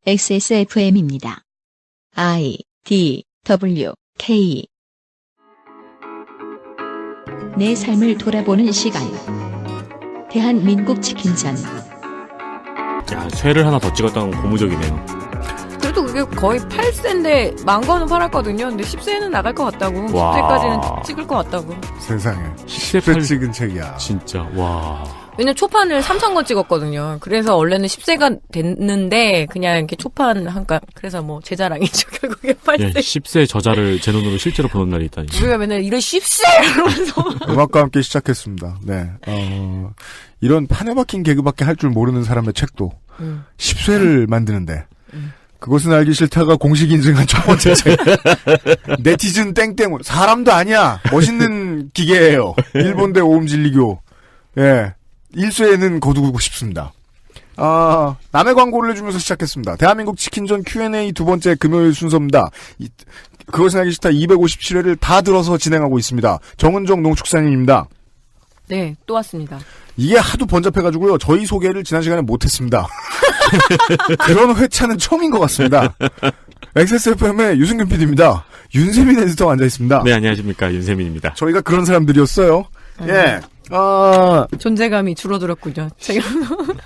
XSFM입니다. I, D, W, K. 내 삶을 돌아보는 시간. 대한민국 치킨전. 야, 쇠를 하나 더 찍었다는 건 고무적이네요. 그래도 그게 거의 8세인데 망고는 팔았거든요. 근데 10세는 나갈 것 같다고. 와. 10세까지는 찍을 것 같다고. 세상에. 10세 찍은 책이야. 진짜, 와. 왜냐면 초판을 3,000권 찍었거든요. 그래서 원래는 10세가 됐는데 그냥 이렇게 초판 한가 그래서 뭐 제 자랑이죠. 결국에 8세. 예, 10세 저자를 제 눈으로 실제로 보는 날이 있다니. 우리가 맨날 이런 10세 이러면서 음악과 함께 시작했습니다. 네. 이런 판에 박힌 개그밖에 할 줄 모르는 사람의 책도 10쇄를 만드는데 그것은 알기 싫다가 공식 인증한 첫 번째 책. 네티즌 땡땡 사람도 아니야. 멋있는 기계예요. 일본대 오음진리교. 예. 1쇄에는 거두고 싶습니다. 남의 광고를 해주면서 시작했습니다. 대한민국 치킨전 Q&A 두 번째 금요일 순서입니다. 그것은 알기 싫다 257회를 다 들어서 진행하고 있습니다. 정은정 농축산인입니다. 네, 또 왔습니다. 이게 하도 번잡해가지고요. 저희 소개를 지난 시간에 못했습니다. 그런 회차는 처음인 것 같습니다. XSFM의 유승균 PD입니다. 윤세민 에디터가 앉아있습니다. 네, 안녕하십니까. 윤세민입니다. 저희가 그런 사람들이었어요. 예. 존재감이 줄어들었군요. 제가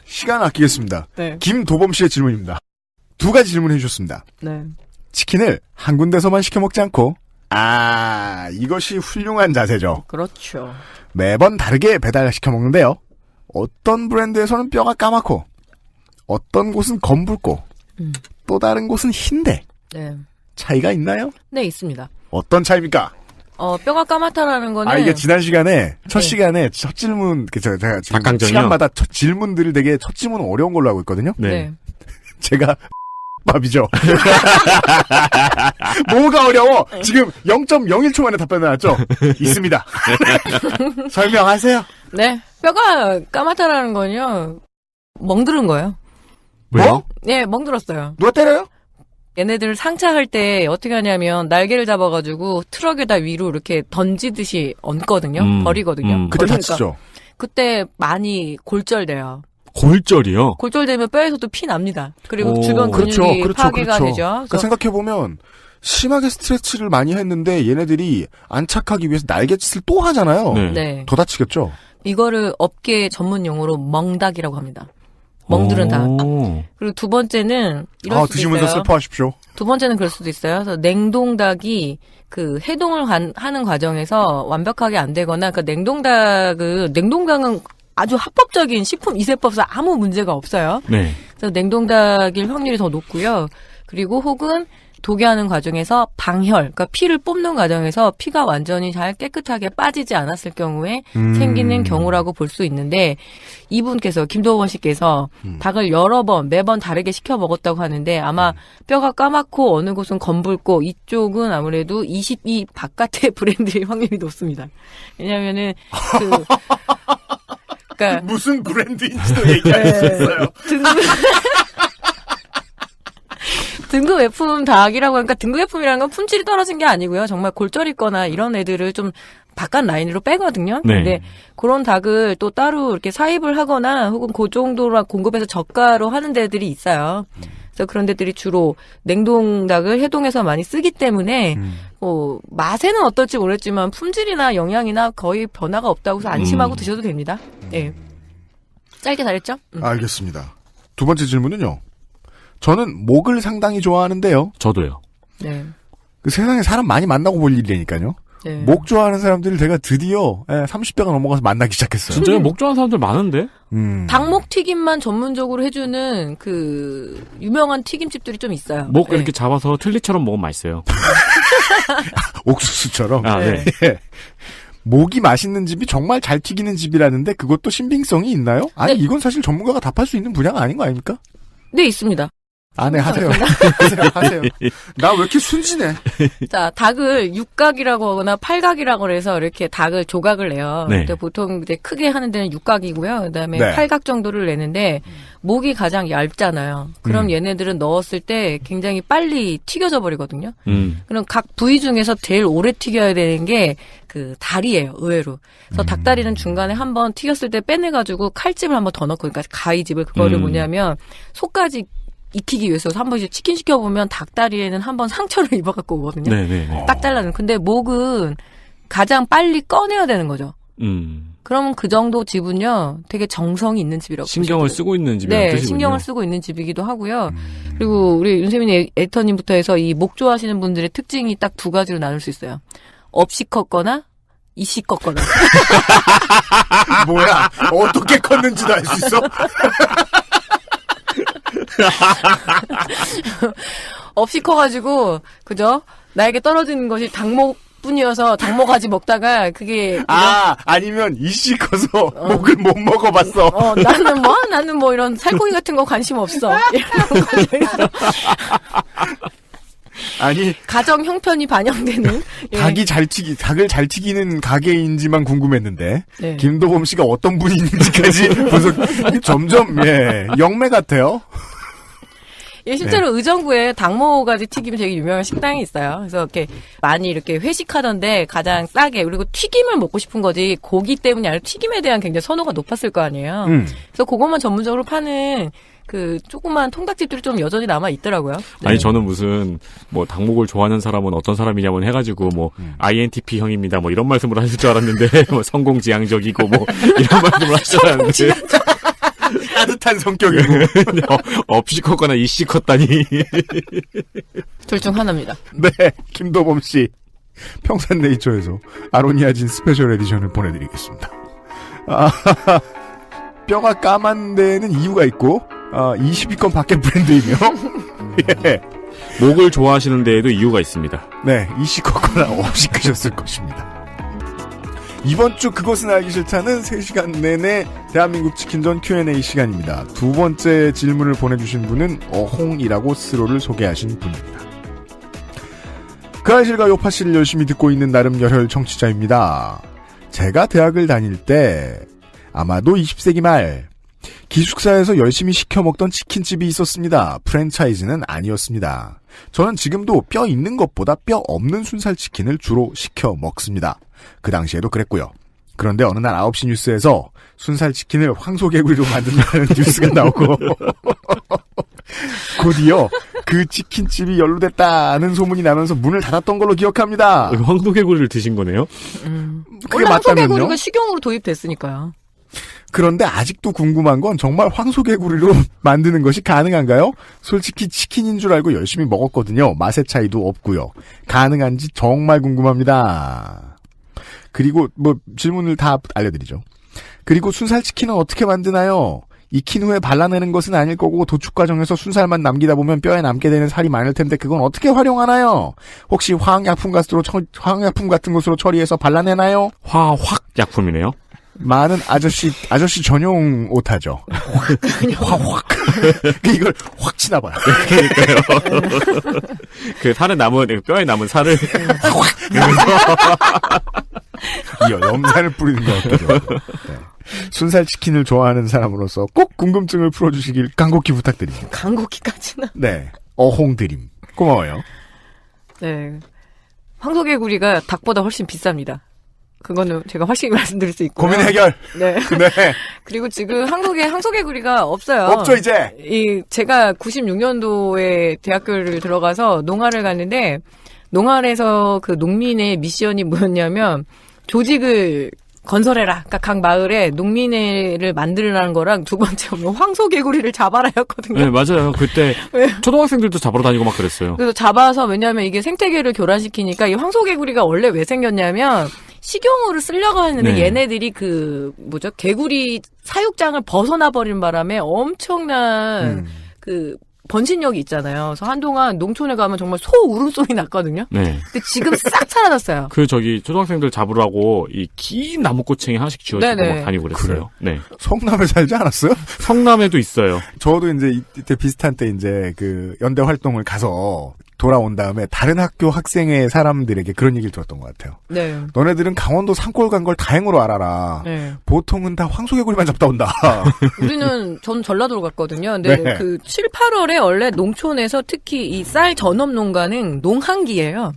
시간 아끼겠습니다. 네. 김도범 씨의 질문입니다. 두 가지 질문해 주셨습니다. 네. 치킨을 한 군데서만 시켜 먹지 않고, 이것이 훌륭한 자세죠. 그렇죠. 매번 다르게 배달시켜 먹는데요. 어떤 브랜드에서는 뼈가 까맣고, 어떤 곳은 검붉고, 또 다른 곳은 흰데, 네. 차이가 있나요? 네, 있습니다. 어떤 차이입니까? 뼈가 까맣다라는 거는 이게 지난 시간에, 첫 네. 시간에 첫 질문, 제가 지금 닭강정이요? 시간마다 첫 질문들을 되게 첫 질문은 어려운 걸로 알고 있거든요. 네. 제가 밥이죠. 뭐가 어려워? 지금 0.01초 만에 답변 나왔죠? 있습니다. 설명하세요. 네. 뼈가 까맣다라는 건요. 멍들은 거예요. 왜요? 네, 멍들었어요. 누가 때려요? 얘네들 상차할 때 어떻게 하냐면 날개를 잡아가지고 트럭에다 위로 이렇게 던지듯이 얹거든요. 버리거든요. 그때 버리니까 다치죠. 그때 많이 골절돼요. 골절이요? 골절되면 뼈에서도 피 납니다. 그리고 오. 주변 근육이 파괴가 되죠. 그러니까 생각해보면 심하게 스트레치를 많이 했는데 얘네들이 안착하기 위해서 날갯짓을 또 하잖아요. 네. 네. 더 다치겠죠? 이거를 업계 전문 용어로 멍닭이라고 합니다. 멍들은 닭. 그리고 두 번째는 이럴 수도 드시면서 있어요. 슬퍼하십시오. 두 번째는 그럴 수도 있어요. 그래서 냉동닭이 그 해동을 하는 과정에서 완벽하게 안 되거나 그 냉동닭은 아주 합법적인 식품 이세법상 아무 문제가 없어요. 네. 그래서 냉동닭일 확률이 더 높고요. 그리고 혹은 독여하는 과정에서 방혈, 그러니까 피를 뽑는 과정에서 피가 완전히 잘 깨끗하게 빠지지 않았을 경우에 생기는 경우라고 볼 수 있는데 이분께서 김도원 씨께서 닭을 여러 번 매번 다르게 시켜 먹었다고 하는데 아마 뼈가 까맣고 어느 곳은 검붉고 이쪽은 아무래도 22 바깥의 브랜드일 확률이 높습니다. 왜냐면은 그러니까 무슨 브랜드인지도 얘기할 수 있어요. 등급 F 닭이라고 하니까 등급 F이라는 건 품질이 떨어진 게 아니고요. 정말 골절 있거나 이런 애들을 좀 바깥 라인으로 빼거든요. 네. 근데 그런 닭을 또 따로 이렇게 사입을 하거나 혹은 그 정도로 공급해서 저가로 하는 데들이 있어요. 그래서 그런 데들이 주로 냉동 닭을 해동해서 많이 쓰기 때문에 맛에는 어떨지 모르겠지만 품질이나 영양이나 거의 변화가 없다고 해서 안심하고 드셔도 됩니다. 예. 짧게 잘했죠? 알겠습니다. 두 번째 질문은요. 저는 목을 상당히 좋아하는데요. 저도요. 네. 그 세상에 사람 많이 만나고 볼 일이니까요. 네. 목 좋아하는 사람들을 제가 드디어 30대가 넘어가서 만나기 시작했어요. 진짜요? 목 좋아하는 사람들 많은데? 닭목 튀김만 전문적으로 해주는 그 유명한 튀김집들이 좀 있어요. 목 네. 이렇게 잡아서 틀니처럼 먹으면 맛있어요. 옥수수처럼. 네. 예. 목이 맛있는 집이 정말 잘 튀기는 집이라는데 그것도 신빙성이 있나요? 아니 네. 이건 사실 전문가가 답할 수 있는 분야가 아닌 거 아닙니까? 네, 있습니다. 네, 하세요. 하세요. 나 왜 이렇게 순진해? 자, 닭을 육각이라고 하거나 팔각이라고 해서 이렇게 닭을 조각을 내요. 네. 근데 보통 이제 크게 하는 데는 육각이고요. 그다음에 네. 팔각 정도를 내는데 목이 가장 얇잖아요. 그럼 얘네들은 넣었을 때 굉장히 빨리 튀겨져 버리거든요. 그럼 각 부위 중에서 제일 오래 튀겨야 되는 게 그 다리예요, 의외로. 그래서 닭다리는 중간에 한번 튀겼을 때 빼내가지고 칼집을 한번 더 넣고, 그러니까 가위집을 그거를 뭐냐면 속까지 익히기 위해서 한 번씩 치킨 시켜보면 닭다리에는 한 번 상처를 입어갖고 오거든요. 네네. 딱 잘라는. 근데 목은 가장 빨리 꺼내야 되는 거죠. 그러면 그 정도 집은요, 되게 정성이 있는 집이라고. 신경을 쓰고 있는 집이라는 네, 뜻이군요. 신경을 쓰고 있는 집이기도 하고요. 그리고 우리 윤세민 에디터님부터 해서 이 목 좋아하시는 분들의 특징이 딱 두 가지로 나눌 수 있어요. 없이 컸거나, 이씨 컸거나. 뭐야? 어떻게 컸는지도 알 수 있어? 없이 커가지고, 그죠? 나에게 떨어지는 것이 닭목뿐이어서 닭모가지 먹다가 그게. 아니면 이씨 커서 목을 못 먹어봤어. 나는 뭐 이런 살코기 같은 거 관심 없어. 이런 거죠. 아니 가정 형편이 반영되는 닭을 잘 튀기는 가게인지만 궁금했는데 네. 김도범 씨가 어떤 분인지까지 분석 점점 영매 같아요. 예, 실제로 의정부에 닭모가지 튀김이 되게 유명한 식당이 있어요. 그래서 이렇게 많이 이렇게 회식하던데 가장 싸게, 그리고 튀김을 먹고 싶은 거지 고기 때문이 아니라 튀김에 대한 굉장히 선호가 높았을 거 아니에요. 그래서 그것만 전문적으로 파는 그 조그만 통닭집들이 좀 여전히 남아 있더라고요. 네. 아니 저는 무슨 뭐 닭목을 좋아하는 사람은 어떤 사람이냐면 해가지고 뭐 INTP 형입니다 뭐 이런 말씀을 하실 줄 알았는데 뭐 성공지향적이고 뭐 이런 말씀을 하실 줄 알았는데 따뜻한 성격이고 없이 컸거나 이씨 컸다니. 둘 중 하나입니다. 네, 김도범 씨 평산네이처에서 아로니아진 스페셜 에디션을 보내드리겠습니다. 뼈가 까만 데는 이유가 있고 20위권 밖의 브랜드이며 예. 목을 좋아하시는 데에도 이유가 있습니다. 네, 이씨 컸거나 없이 크셨을 것입니다. 이번 주 그것은 알기 싫다는 3시간 내내 대한민국 치킨전 Q&A 시간입니다. 두 번째 질문을 보내주신 분은 어홍이라고 스스로를 소개하신 분입니다. 그 알실과 요파씨를 열심히 듣고 있는 나름 열혈 청취자입니다. 제가 대학을 다닐 때 아마도 20세기 말 기숙사에서 열심히 시켜 먹던 치킨집이 있었습니다. 프랜차이즈는 아니었습니다. 저는 지금도 뼈 있는 것보다 뼈 없는 순살치킨을 주로 시켜 먹습니다. 그 당시에도 그랬고요. 그런데 어느 날 9시 뉴스에서 순살치킨을 황소개구리로 만든다는 뉴스가 나오고 곧이어 그 치킨집이 연루됐다는 소문이 나면서 문을 닫았던 걸로 기억합니다. 황소개구리를 드신 거네요? 그게 원래 맞다면요? 황소개구리가 식용으로 도입됐으니까요. 그런데 아직도 궁금한 건 정말 황소개구리로 만드는 것이 가능한가요? 솔직히 치킨인 줄 알고 열심히 먹었거든요. 맛의 차이도 없고요. 가능한지 정말 궁금합니다. 그리고 뭐 질문을 다 알려드리죠. 그리고 순살치킨은 어떻게 만드나요? 익힌 후에 발라내는 것은 아닐 거고 도축 과정에서 순살만 남기다 보면 뼈에 남게 되는 살이 많을 텐데 그건 어떻게 활용하나요? 혹시 화학약품 같은 것으로 처리해서 발라내나요? 화학약품이네요. 많은 아저씨 전용 오타죠. 확. 이걸 확 치나봐요. 그러니까요. 그 살에 남은, 뼈에 남은 살을 이 염산을 뿌리는 것 같아요. 네. 순살치킨을 좋아하는 사람으로서 꼭 궁금증을 풀어주시길 간곡히 부탁드립니다. 간곡히까지는. 네. 어홍드림. 고마워요. 네. 황소개구리가 닭보다 훨씬 비쌉니다. 그거는 제가 확실히 말씀드릴 수 있고요. 고민 해결. 네. 네. 그리고 지금 황소개구리가 없어요. 없죠 이제. 제가 96년도에 대학교를 들어가서 농활을 갔는데 농활에서 그 농민의 미션이 뭐였냐면 조직을 건설해라. 그러니까 각 마을에 농민회를 만들라는 거랑 두 번째로 황소개구리를 잡아라였거든요. 네, 맞아요. 그때 초등학생들도 잡으러 다니고 막 그랬어요. 그래서 잡아서 왜냐하면 이게 생태계를 교란시키니까 이 황소개구리가 원래 왜 생겼냐면 식용으로 쓰려고 했는데 네. 얘네들이 개구리 사육장을 벗어나 버린 바람에 엄청난 번식력이 있잖아요. 그래서 한동안 농촌에 가면 정말 소 울음소리 났거든요. 네. 근데 지금 싹 사라졌어요. 초등학생들 잡으라고 이 긴 나무꼬챙이 하나씩 쥐어주고 네네. 막 다니고 그랬어요. 네. 성남에 살지 않았어요? 성남에도 있어요. 저도 이때 비슷한 때 그 연대 활동을 가서 돌아온 다음에 다른 학교 학생의 사람들에게 그런 얘기를 들었던 것 같아요. 네. 너네들은 강원도 산골 간 걸 다행으로 알아라. 네. 보통은 다 황소개구리만 잡다 온다. 전 전라도로 갔거든요. 근데 네. 그 7, 8월에 원래 농촌에서 특히 이 쌀 전업 농가는 농한기예요.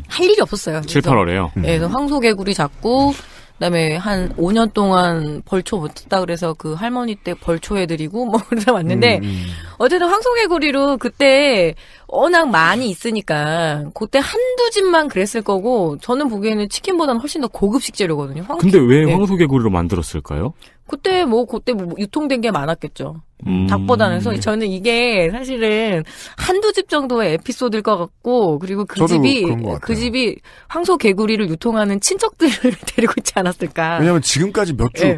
할 일이 없었어요. 7, 8월에요. 네, 그래서 황소개구리 잡고 그다음에 한 5년 동안 벌초 못했다 그래서 그 할머니 때 벌초 해드리고 뭐 그래서 왔는데 어쨌든 황소개구리로 그때 워낙 많이 있으니까 그때 한두 집만 그랬을 거고 저는 보기에는 치킨보다는 훨씬 더 고급 식재료거든요. 근데 왜 네. 황소개구리로 만들었을까요? 그때 뭐 유통된 게 많았겠죠. 닭보다는. 그래서 저는 이게 사실은 한두 집 정도의 에피소드일 것 같고, 그리고 그 집이 황소개구리를 유통하는 친척들을 데리고 있지 않았을까. 왜냐면 지금까지 몇 주, 네.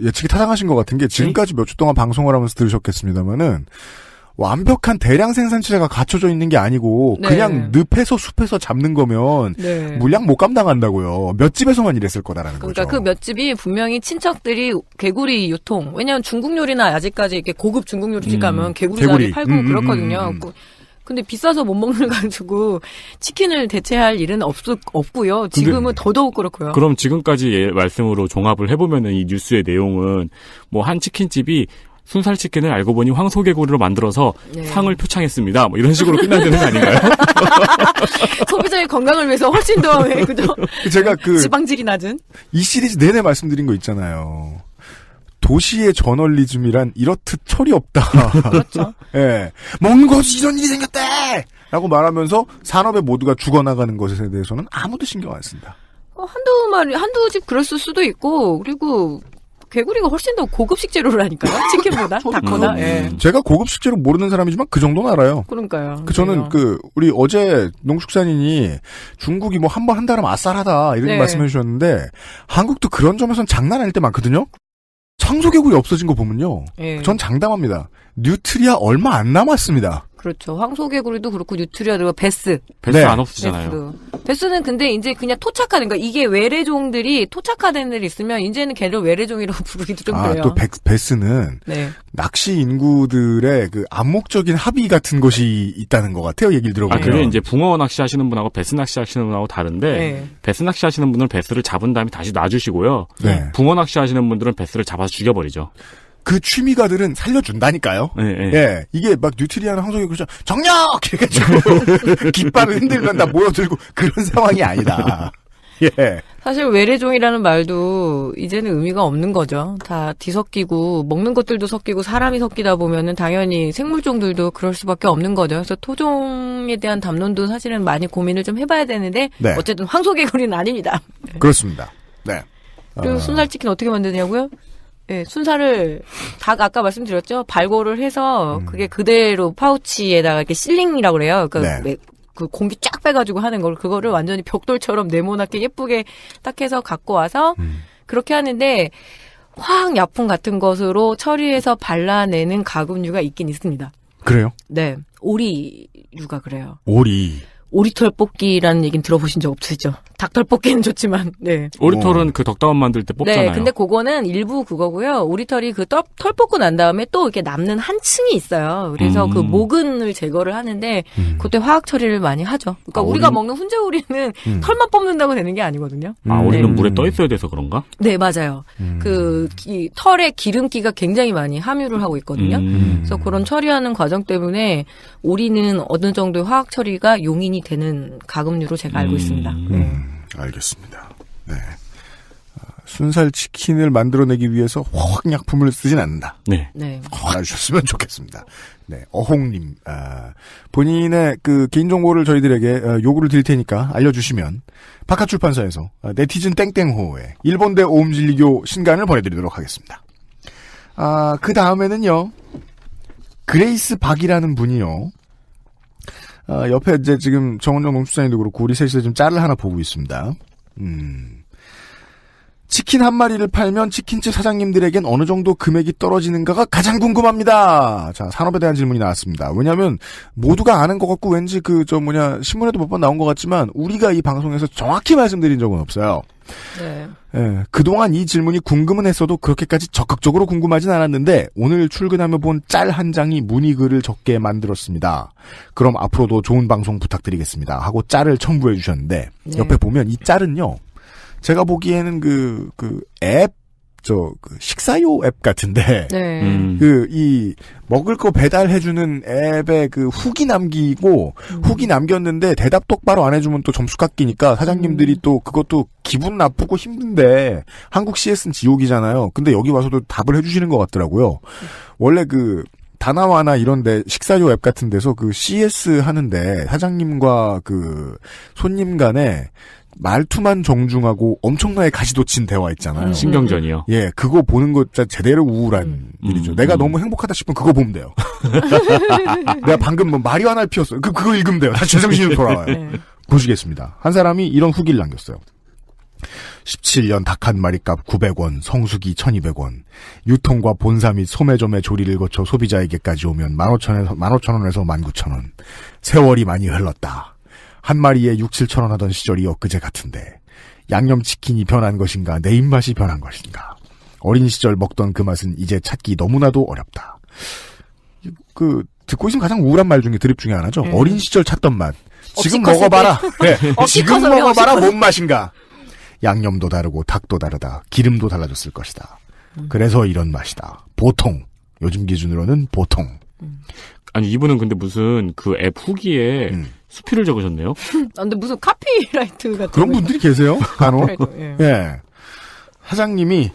예측이 타당하신 것 같은 게 지금까지 몇 주 동안 방송을 하면서 들으셨겠습니다만은 완벽한 대량 생산체가 갖춰져 있는 게 아니고 네. 그냥 늪에서 숲에서 잡는 거면 네. 물량 못 감당한다고요. 몇 집에서만 이랬을 거다라는 그러니까 거죠. 그 몇 집이 분명히 친척들이 개구리 유통. 왜냐면 중국 요리나 아직까지 이렇게 고급 중국 요리집 가면 개구리 팔고 그렇거든요. 근데 비싸서 못 먹는 가지고 치킨을 대체할 일은 없고요. 지금은 더더욱 그렇고요. 그럼 지금까지 말씀으로 종합을 해보면은 이 뉴스의 내용은 뭐 한 치킨집이 순살 치킨을 알고 보니 황소개구리로 만들어서 네. 상을 표창했습니다. 뭐 이런 식으로 끝나야 되는 거 아닌가요? 소비자의 건강을 위해서 훨씬 더 그죠? 제가 지방질이 낮은 이 시리즈 내내 말씀드린 거 있잖아요. 도시의 저널리즘이란 이렇듯 철이 없다. 그렇죠. 예. 먹는 거 없이 이런 일이 생겼대! 라고 말하면서 산업의 모두가 죽어나가는 것에 대해서는 아무도 신경 안 쓴다. 한두 집 그랬을 수도 있고, 그리고 개구리가 훨씬 더 고급 식재료라니까요. 치킨보다, 닭보다. 예. 제가 고급 식재료 모르는 사람이지만 그 정도는 알아요. 그러니까요. 저는 우리 어제 농축산인이 중국이 뭐 한 번 한다면 아싸하다 이런 네. 말씀해 주셨는데 한국도 그런 점에선 장난 아닐 때 많거든요. 황소개구리 없어진 거 보면요. 예. 전 장담합니다. 뉴트리아 얼마 안 남았습니다. 그렇죠. 황소개구리도 그렇고 뉴트리아도 베스. 베스 네. 안 없으잖아요. 베스는 근데 이제 그냥 토착화된 거니까 이게 외래종들이 토착화된 애들이 있으면 이제는 걔를 외래종이라고 부르기도 좀 그래요. 또 베스는 네. 낚시 인구들의 그 암묵적인 합의 같은 것이 있다는 것 같아요. 얘기를 들어보면. 그게 이제 붕어 낚시 하시는 분하고 베스 낚시 하시는 분하고 다른데 네. 베스 낚시 하시는 분은 베스를 잡은 다음에 다시 놔주시고요. 네. 붕어 낚시 하시는 분들은 베스를 잡아서 죽여버리죠. 그 취미가들은 살려준다니까요. 예. 이게 막 뉴트리아나 황소개구리 정력! 이래가지고 깃발을 흔들면 다 모여들고 그런 상황이 아니다. 예. 사실 외래종이라는 말도 이제는 의미가 없는 거죠. 다 뒤섞이고 먹는 것들도 섞이고 사람이 섞이다 보면은 당연히 생물종들도 그럴 수밖에 없는 거죠. 그래서 토종에 대한 담론도 사실은 많이 고민을 좀 해봐야 되는데 네. 어쨌든 황소개구리는 아닙니다. 그렇습니다. 네. 그리고 순살치킨 어떻게 만드냐고요? 네, 순살을 닭 아까 말씀드렸죠. 발골을 해서 그게 그대로 파우치에다가 이렇게 실링이라고 그래요. 네. 그 공기 쫙 빼가지고 하는 걸 그거를 완전히 벽돌처럼 네모나게 예쁘게 딱 해서 갖고 와서 그렇게 하는데 화학약품 같은 것으로 처리해서 발라내는 가금류가 있긴 있습니다. 그래요? 네, 오리류가 그래요. 오리털 뽑기라는 얘기는 들어보신 적 없으시죠? 닭털 뽑기는 좋지만, 네. 오리털은 그 덕담원 만들 때 뽑잖아요. 네, 근데 그거는 일부 그거고요. 오리털이 그 털 뽑고 난 다음에 또 이렇게 남는 한 층이 있어요. 그래서 그 모근을 제거를 하는데 그때 화학 처리를 많이 하죠. 그러니까 우리가 먹는 훈제오리는 털만 뽑는다고 되는 게 아니거든요. 오리는 물에 떠 있어야 돼서 그런가? 네, 맞아요. 이 털에 기름기가 굉장히 많이 함유를 하고 있거든요. 그래서 그런 처리하는 과정 때문에 오리는 어느 정도의 화학 처리가 용인이 되는 가금류로 제가 알고 있습니다. 알겠습니다. 네. 순살 치킨을 만들어내기 위해서 화학약품을 쓰진 않는다. 네. 알아주셨으면 좋겠습니다. 네. 어홍님, 본인의 그 개인정보를 저희들에게 요구를 드릴 테니까 알려주시면 바카출판사에서 네티즌 땡땡호의 일본대 오음진리교 신간을 보내드리도록 하겠습니다. 그 다음에는요, 그레이스 박이라는 분이요, 옆에 이제 지금 정원정 농축산인도 그렇고 우리 셋이서 지금 짤을 하나 보고 있습니다. 치킨 한 마리를 팔면 치킨집 사장님들에겐 어느 정도 금액이 떨어지는가가 가장 궁금합니다. 자, 산업에 대한 질문이 나왔습니다. 왜냐하면 모두가 아는 것 같고 왠지 신문에도 몇 번 나온 것 같지만 우리가 이 방송에서 정확히 말씀드린 적은 없어요. 네. 예, 그동안 이 질문이 궁금은 했어도 그렇게까지 적극적으로 궁금하진 않았는데 오늘 출근하며 본 짤 한 장이 문의글을 적게 만들었습니다. 그럼 앞으로도 좋은 방송 부탁드리겠습니다. 하고 짤을 첨부해 주셨는데 네. 옆에 보면 이 짤은요. 제가 보기에는 앱 그 식사요 앱 같은데. 네. 이 먹을 거 배달해주는 앱에 그 후기 남기고 후기 남겼는데 대답 똑바로 안 해주면 또 점수 깎이니까 사장님들이 또 그것도 기분 나쁘고 힘든데 한국 CS는 지옥이잖아요. 근데 여기 와서도 답을 해주시는 것 같더라고요. 원래 그 다나와나 이런데 식사료 앱 같은 데서 그 CS 하는데 사장님과 그 손님 간에 말투만 정중하고 엄청나게 가시돋친 대화 있잖아요. 신경전이요. 예, 그거 보는 거 진짜 제대로 우울한 일이죠. 내가 너무 행복하다 싶으면 그거 보면 돼요. 내가 방금 뭐 말이 하나를 피웠어요. 그거 읽으면 돼요. 다시 제정신으로 돌아와요. 네. 보시겠습니다. 한 사람이 이런 후기를 남겼어요. 17년 닭 한 마리 값 900원, 성수기 1200원, 유통과 본사 및 소매점의 조리를 거쳐 소비자에게까지 오면 15,000원에서 19,000원. 세월이 많이 흘렀다. 한 마리에 6, 7,000원 하던 시절이 엊그제 같은데 양념치킨이 변한 것인가 내 입맛이 변한 것인가. 어린 시절 먹던 그 맛은 이제 찾기 너무나도 어렵다. 듣고 있으면 가장 우울한 말 중에 드립 중에 하나죠. 어린 시절 찾던 맛. 지금 먹어봐라. 네. 지금 먹어봐라 뭔 맛인가. 양념도 다르고 닭도 다르다. 기름도 달라졌을 것이다. 그래서 이런 맛이다. 보통. 요즘 기준으로는 보통. 아니 이분은 근데 무슨 그 앱 후기에 수필을 적으셨네요. 근데 무슨 카피라이트 같은 그런 분들이 계세요. 간혹. 예. 예. 사장님이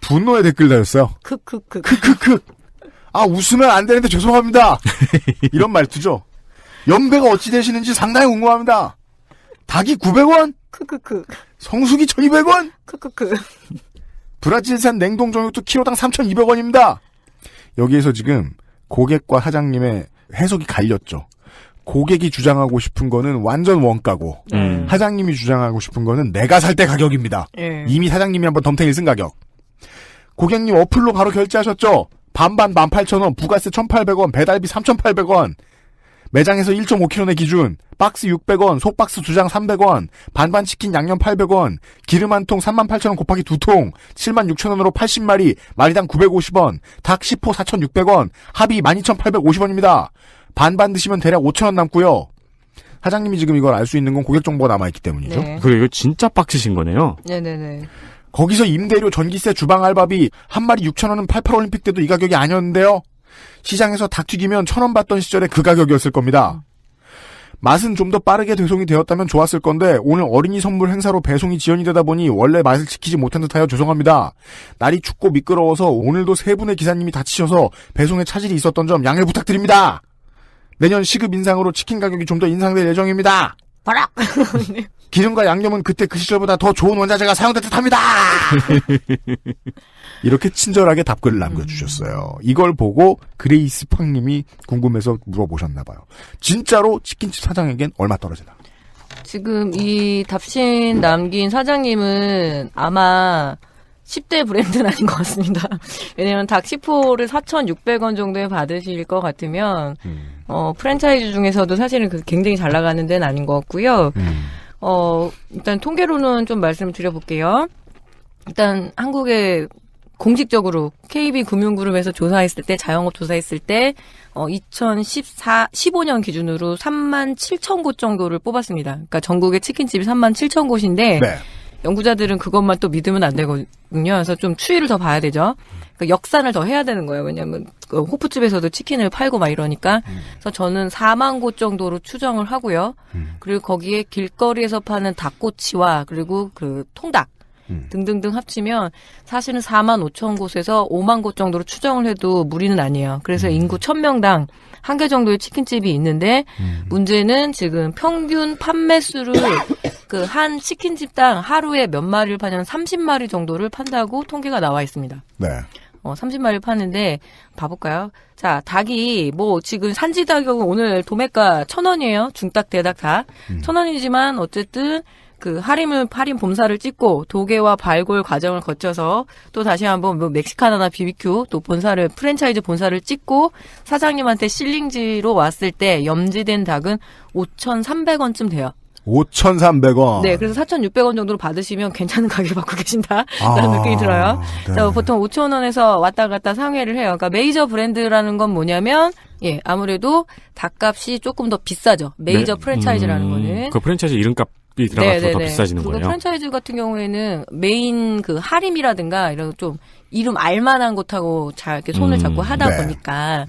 분노의 댓글 달았어요. 크크크. 웃으면 안 되는데 죄송합니다. 이런 말투죠. 연배가 어찌 되시는지 상당히 궁금합니다. 닭이 900원? 크크크. 성수기 1200원? 크크크. 브라질산 냉동 정육도 키로당 3,200원입니다. 여기에서 지금 고객과 사장님의 해석이 갈렸죠. 고객이 주장하고 싶은 거는 완전 원가고 사장님이 주장하고 싶은 거는 내가 살 때 가격입니다. 예. 이미 사장님이 한번 덤탱이를 쓴 가격. 고객님 어플로 바로 결제하셨죠? 반반 18,000원, 부가세 1,800원, 배달비 3,800원. 매장에서 1.5kg 기준, 박스 600원, 속박스 2장 300원, 반반 치킨 양념 800원, 기름 한 통 38,000원 곱하기 2통, 76,000원으로 80마리, 마리당 950원, 닭 10호 4,600원, 합의 12,850원입니다. 반반 드시면 대략 5,000원 남고요. 사장님이 지금 이걸 알 수 있는 건 고객 정보가 남아있기 때문이죠. 네. 그리고 이거 진짜 빡치신 거네요. 네네네. 거기서 임대료, 전기세, 주방 알바비 한 마리 6,000원은 88올림픽 때도 이 가격이 아니었는데요. 시장에서 닭 튀기면 1,000원 받던 시절에 그 가격이었을 겁니다. 맛은 좀 더 빠르게 배송이 되었다면 좋았을 건데 오늘 어린이 선물 행사로 배송이 지연이 되다 보니 원래 맛을 지키지 못한 듯하여 죄송합니다. 날이 춥고 미끄러워서 오늘도 세 분의 기사님이 다치셔서 배송에 차질이 있었던 점 양해 부탁드립니다. 내년 시급 인상으로 치킨 가격이 좀 더 인상될 예정입니다. 봐라! 기름과 양념은 그때 그 시절보다 더 좋은 원자재가 사용될 듯합니다. 이렇게 친절하게 답글을 남겨주셨어요. 이걸 보고 그레이스 팡님이 궁금해서 물어보셨나봐요. 진짜로 치킨집 사장에겐 얼마 떨어지나? 지금 이 답신 남긴 사장님은 아마 10대 브랜드는 아닌 것 같습니다. 왜냐면 닭 10호를 4,600원 정도에 받으실 것 같으면 프랜차이즈 중에서도 사실은 굉장히 잘 나가는 데는 아닌 것 같고요. 일단 통계로는 좀 말씀을 드려볼게요. 일단 한국에 공식적으로 KB금융그룹에서 조사했을 때, 자영업 조사했을 때 15년 기준으로 37,000곳 정도를 뽑았습니다. 그러니까 전국의 치킨집이 37,000곳인데 네. 연구자들은 그것만 또 믿으면 안 되거든요. 그래서 좀 추이를 더 봐야 되죠. 그러니까 역산을 더 해야 되는 거예요. 왜냐하면 호프집에서도 치킨을 팔고 막 이러니까. 그래서 저는 4만 곳 정도로 추정을 하고요. 그리고 거기에 길거리에서 파는 닭꼬치와 그리고 그 통닭 등등등 합치면 사실은 4만 5천 곳에서 5만 곳 정도로 추정을 해도 무리는 아니에요. 그래서 인구 1,000명당 한 개 정도의 치킨집이 있는데 문제는 지금 평균 판매수를 그 한 치킨집당 하루에 몇 마리를 파냐면 30마리 정도를 판다고 통계가 나와 있습니다. 네. 30마리를 파는데 봐볼까요? 자, 닭이 뭐 지금 산지 가격은 오늘 도매가 1,000원이에요. 중닭, 대닭 다. 1,000원이지만 어쨌든 그 할인 본사를 찍고 도계와 발골 과정을 거쳐서 또 다시 한번 뭐 멕시카나나 BBQ 또 본사를 프랜차이즈 본사를 찍고 사장님한테 실링지로 왔을 때 염지된 닭은 5,300원쯤 돼요. 5,300원. 네, 그래서 4,600원 정도로 받으시면 괜찮은 가격을 받고 계신다라는 느낌이 들어요. 네. 자, 보통 5,000원에서 왔다 갔다 상회를 해요. 그러니까 메이저 브랜드라는 건 뭐냐면 아무래도 닭값이 조금 더 비싸죠. 메이저 프랜차이즈라는 거는. 그 프랜차이즈 이름값 가격이 들어가서 더 비싸지는 그리고 거예요. 프랜차이즈 같은 경우에는 메인 그 할인이라든가 이런 좀 이름 알만한 곳하고 잘 이렇게 손을 잡고 하다 네. 보니까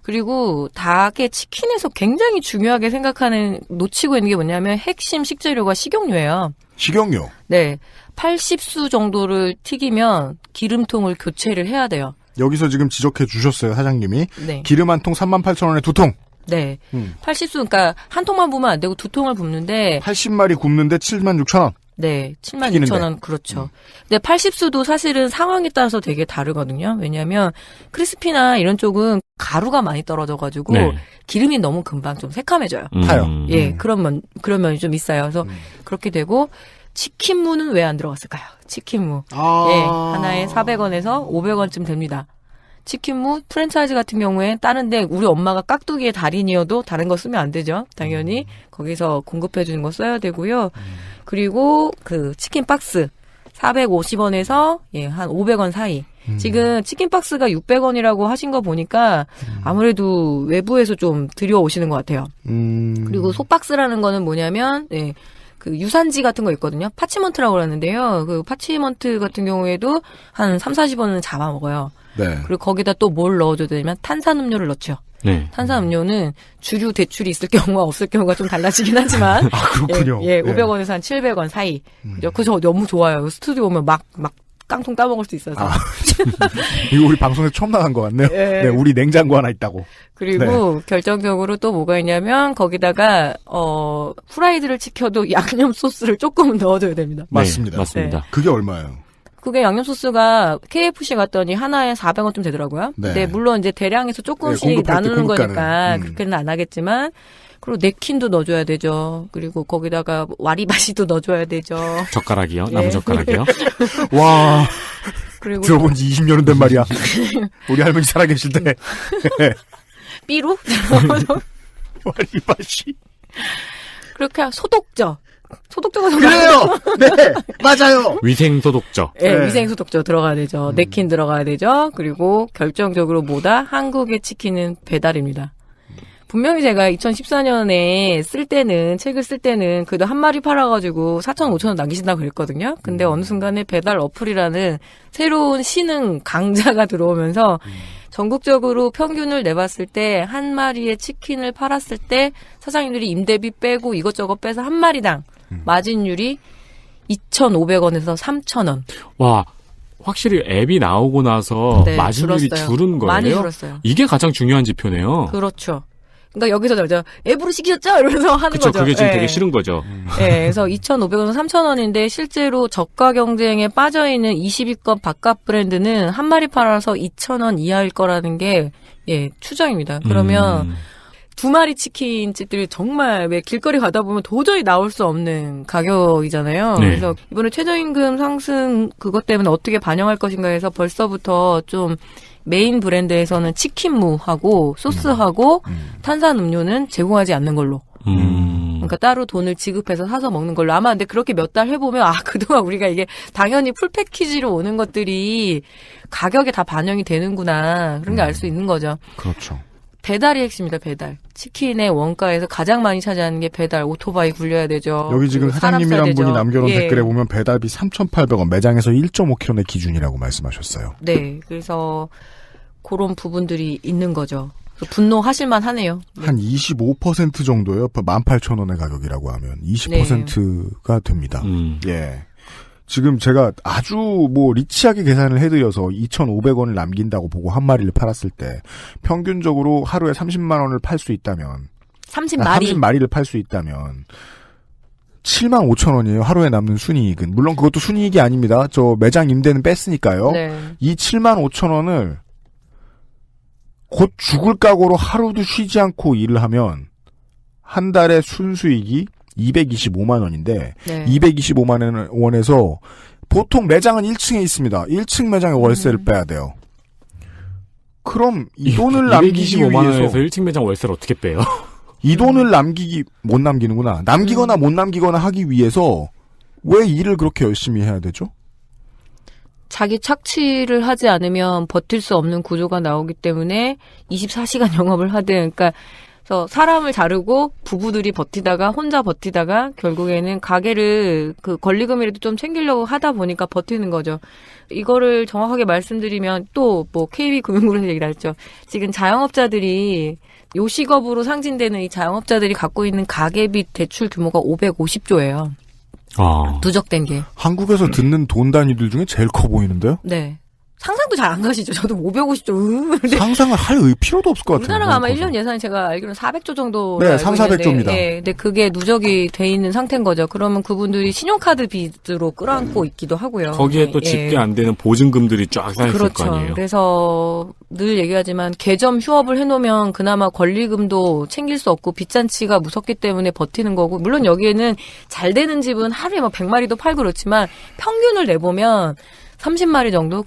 그리고 닭의 치킨에서 굉장히 중요하게 생각하는 놓치고 있는 게 뭐냐면 핵심 식재료가 식용유예요. 식용유. 네. 80수 정도를 튀기면 기름통을 교체를 해야 돼요. 여기서 지금 지적해 주셨어요, 사장님이. 네. 기름 한 통 38,000원에 2통. 네. 80수, 그러니까 한 통만 부으면 안 되고 2통을 붓는데. 80마리 굽는데 76,000원. 네. 76,000원, 그렇죠. 근데 80수도 사실은 상황에 따라서 되게 다르거든요. 왜냐하면 크리스피나 이런 쪽은 가루가 많이 떨어져가지고 네. 기름이 너무 금방 좀 새카매져요. 타요. 예, 그런 면이 좀 있어요. 그래서 그렇게 되고 치킨무는 왜 안 들어갔을까요? 치킨무. 예, 하나에 400원에서 500원쯤 됩니다. 치킨무 프랜차이즈 같은 경우에 다른데 우리 엄마가 깍두기의 달인이어도 다른 거 쓰면 안 되죠. 당연히 거기서 공급해 주는 거 써야 되고요. 그리고 그 치킨 박스 450원에서 예, 한 500원 사이. 지금 치킨 박스가 600원이라고 하신 거 보니까 아무래도 외부에서 좀 들여오시는 것 같아요. 그리고 소박스라는 거는 뭐냐면 예, 그 유산지 같은 거 있거든요. 파치먼트라고 하는데요. 그 파치먼트 같은 경우에도 한 3-40원은 잡아먹어요. 네. 그리고 거기다 또 뭘 넣어줘야 되냐면 탄산음료를 넣죠. 네. 탄산음료는 주류 대출이 있을 경우와 없을 경우가 좀 달라지긴 하지만 아, 그렇군요. 예, 500원에서 한 700원 사이. 그죠? 너무 좋아요. 스튜디오 오면 막 깡통 따먹을 수 있어서. 이거 우리 방송에서 처음 나간 것 같네요. 예. 네, 우리 냉장고 하나 있다고. 그리고 결정적으로 또 뭐가 있냐면 거기다가 후라이드를 시켜도 양념 소스를 조금 넣어줘야 됩니다. 맞습니다. 네, 맞습니다. 그게 얼마예요? 그게 양념 소스가 KFC 갔더니 하나에 400원쯤 되더라고요. 네. 근데 물론 이제 대량에서 조금씩 공급할 때 나누는 공급가는. 거니까 그렇게는 안 하겠지만 그리고 냅킨도 넣어줘야 되죠. 그리고 거기다가 와리바시도 넣어줘야 되죠. 젓가락이요? 네. 나무 젓가락이요? 와, 그리고 들어본 지 20년은 된 말이야. 우리 할머니 살아계실 때. 삐루 와리바시. 그렇게 소독저. 소독저가 그래요! 네! 맞아요! 위생소독저. 네, 네. 위생소독저 들어가야 되죠. 냅킨 들어가야 되죠. 그리고 결정적으로 뭐다? 한국의 치킨은 배달입니다. 분명히 제가 2014년에 책을 쓸 때는 그래도 한 마리 팔아가지고 4,000-5,000원 남기신다고 그랬거든요. 근데 어느 순간에 배달 어플이라는 새로운 신흥 강자가 들어오면서 전국적으로 평균을 내봤을 때 한 마리의 치킨을 팔았을 때 사장님들이 임대비 빼고 이것저것 빼서 한 마리당 마진율이 2,500원에서 3,000원. 와, 확실히 앱이 나오고 나서 네, 마진율이 줄었어요. 줄은 거예요? 많이 줄었어요. 이게 가장 중요한 지표네요. 그렇죠. 그러니까 여기서 저죠 앱으로 시키셨죠? 이러면서 하는 그쵸, 거죠. 그게 지금 예. 되게 싫은 거죠. 예, 그래서 2,500원에서 3,000원인데 실제로 저가 경쟁에 빠져있는 20위권 바깥 브랜드는 한 마리 팔아서 2,000원 이하일 거라는 게 예, 추정입니다. 그러면 두 마리 치킨 집들이 정말 왜 길거리 가다 보면 도저히 나올 수 없는 가격이잖아요. 네. 그래서 이번에 최저임금 상승 그것 때문에 어떻게 반영할 것인가 해서 벌써부터 좀 메인 브랜드에서는 치킨무하고 소스하고 탄산음료는 제공하지 않는 걸로. 그러니까 따로 돈을 지급해서 사서 먹는 걸로. 아마 근데 그렇게 몇 달 해보면 그동안 우리가 이게 당연히 풀 패키지로 오는 것들이 가격에 다 반영이 되는구나. 그런 게 알 수 있는 거죠. 그렇죠. 배달이 핵심이다, 배달. 치킨의 원가에서 가장 많이 차지하는 게 배달. 오토바이 굴려야 되죠. 여기 지금 그리고 사람 사장님이란 써야 분이 되죠. 남겨놓은 예. 댓글에 보면 배달비 3,800원, 매장에서 1.5kg의 기준이라고 말씀하셨어요. 네, 그래서 그런 부분들이 있는 거죠. 분노하실만 하네요. 한 25% 정도요. 18,000원의 가격이라고 하면 20%가 됩니다. 예. 지금 제가 아주 리치하게 계산을 해드려서 2,500원을 남긴다고 보고 한 마리를 팔았을 때 평균적으로 하루에 30만 원을 팔 수 있다면 30마리를 팔 수 있다면 7만 5천 원이에요. 하루에 남는 순이익은. 물론 그것도 순이익이 아닙니다. 저 매장 임대는 뺐으니까요. 네. 이 7만 5천 원을 곧 죽을 각오로 하루도 쉬지 않고 일을 하면 한 달에 순수익이 225만 원인데 네. 225만 원에서 보통 매장은 1층에 있습니다. 1층 매장의 월세를 빼야 돼요. 그럼 이 돈을 남기기 225만 위해서 원에서 1층 매장 월세를 어떻게 빼요? 이 돈을 못 남기는구나. 남기거나 못 남기거나 하기 위해서 왜 일을 그렇게 열심히 해야 되죠? 자기 착취를 하지 않으면 버틸 수 없는 구조가 나오기 때문에 24시간 영업을 하든, 그러니까 그래서 사람을 자르고 부부들이 버티다가 혼자 버티다가 결국에는 가게를 그 권리금이라도 좀 챙기려고 하다 보니까 버티는 거죠. 이거를 정확하게 말씀드리면 또 뭐 KB금융그룹에서 얘기를 했죠. 지금 자영업자들이 요식업으로 상징되는 이 자영업자들이 갖고 있는 가계빚 대출 규모가 550조예요. 누적된 게. 한국에서 듣는 돈 단위들 중에 제일 커 보이는데요? 네. 상상도 잘 안 가시죠. 저도 550조. 상상을 할 필요도 없을 것 같아요. 우리나라가 아마 1년 예산이 제가 알기로는 400조 정도. 네, 3,400조입니다. 네, 근데 그게 누적이 돼 있는 상태인 거죠. 그러면 그분들이 신용카드 빚으로 끌어안고 있기도 하고요. 거기에 또 집계 안 되는 보증금들이 쫙 쌓였을 그렇죠. 거 아니에요. 그래서 늘 얘기하지만 개점 휴업을 해놓으면 그나마 권리금도 챙길 수 없고 빚잔치가 무섭기 때문에 버티는 거고, 물론 여기에는 잘 되는 집은 하루에 막 100마리도 팔고 그렇지만 평균을 내보면 30마리 정도.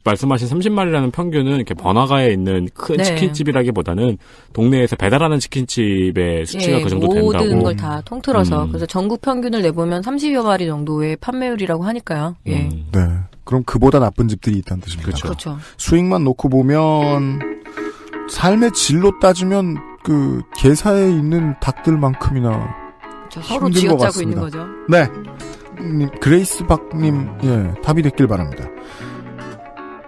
말씀하신 30마리라는 평균은 이렇게 번화가에 있는 큰 네. 치킨집이라기보다는 동네에서 배달하는 치킨집의 수치가 그 정도 모든 된다고. 모든 걸 다 통틀어서. 그래서 전국 평균을 내보면 30여 마리 정도의 판매율이라고 하니까요. 예. 네. 그럼 그보다 나쁜 집들이 있다는 뜻입니다. 그렇죠. 수익만 놓고 보면 삶의 질로 따지면 그 개사에 있는 닭들만큼이나 서로 힘든 것 쥐어짜고 있는 같습니다. 거죠. 네. 그레이스 박님, 답이 됐길 바랍니다.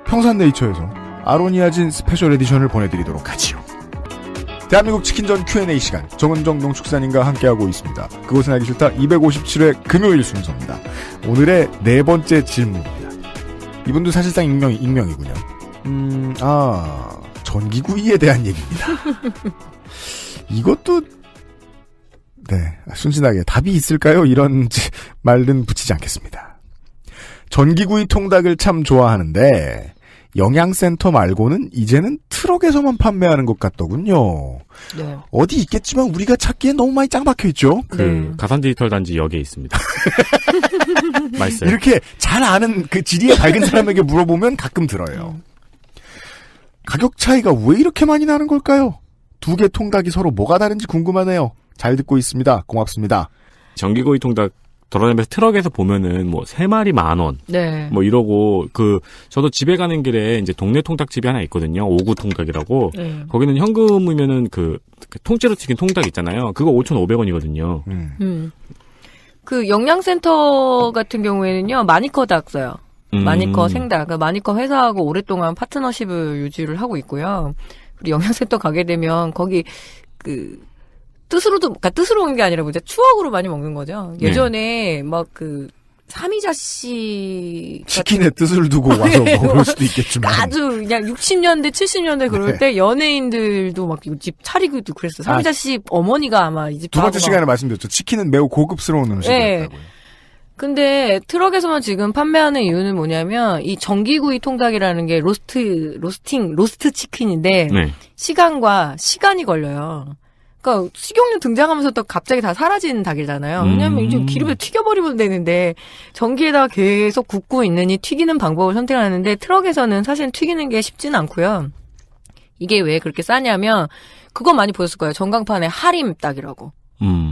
평산네이처에서 아로니아진 스페셜 에디션을 보내드리도록 하지요. 대한민국 치킨전 Q&A 시간, 정은정 농축산인과 함께하고 있습니다. 그것은 알기 싫다 257회 금요일 순서입니다. 오늘의 네 번째 질문입니다. 이분도 사실상 익명이군요. 전기구이에 대한 얘기입니다. 이것도 네, 순진하게 답이 있을까요? 이런 말은 붙이지 않겠습니다. 전기구이 통닭을 참 좋아하는데 영양센터 말고는 이제는 트럭에서만 판매하는 것 같더군요. 네. 어디 있겠지만 우리가 찾기엔 너무 많이 짱 박혀있죠. 가산 디지털 단지 역에 있습니다. 맛있어요. 이렇게 잘 아는 그 지리에 밝은 사람에게 물어보면 가끔 들어요. 가격 차이가 왜 이렇게 많이 나는 걸까요? 두 개 통닭이 서로 뭐가 다른지 궁금하네요. 잘 듣고 있습니다. 고맙습니다. 전기구이 통닭 돌아다니면서 트럭에서 보면은 뭐 3마리 10,000원. 네. 뭐 이러고 저도 집에 가는 길에 이제 동네 통닭집이 하나 있거든요. 오구 통닭이라고. 거기는 현금이면은 그 통째로 튀긴 통닭 있잖아요. 그거 5,500원이거든요. 그 영양센터 같은 경우에는요, 마니커 닭 써요. 마니커 생닭. 그러니까 마니커 회사하고 오랫동안 파트너십을 유지를 하고 있고요. 그리고 영양센터 가게 되면 거기 뜻으로 온 게 아니라 뭐죠? 추억으로 많이 먹는 거죠. 예전에 막 삼이자씨 치킨의 뜻을 두고 와서 먹을 수도 있겠지만 아주 그냥 60년대 70년대 그럴 때 연예인들도 막 집 차리기도 그랬어요. 삼이자씨 어머니가 아마 이 집 두 번째 시간에 말씀드렸죠. 치킨은 매우 고급스러운 음식이었다고요. 근데 트럭에서만 지금 판매하는 이유는 뭐냐면 이 전기구이 통닭이라는 게 로스트 치킨인데 시간이 걸려요. 그러니까 식용유 등장하면서 또 갑자기 다 사라지는 닭이잖아요. 왜냐하면 이제 기름에 튀겨버리면 되는데 전기에다가 계속 굽고 있느니 튀기는 방법을 선택하는데 트럭에서는 사실 튀기는 게 쉽지는 않고요. 이게 왜 그렇게 싸냐면 그거 많이 보셨을 거예요. 전광판에 하림 닭이라고.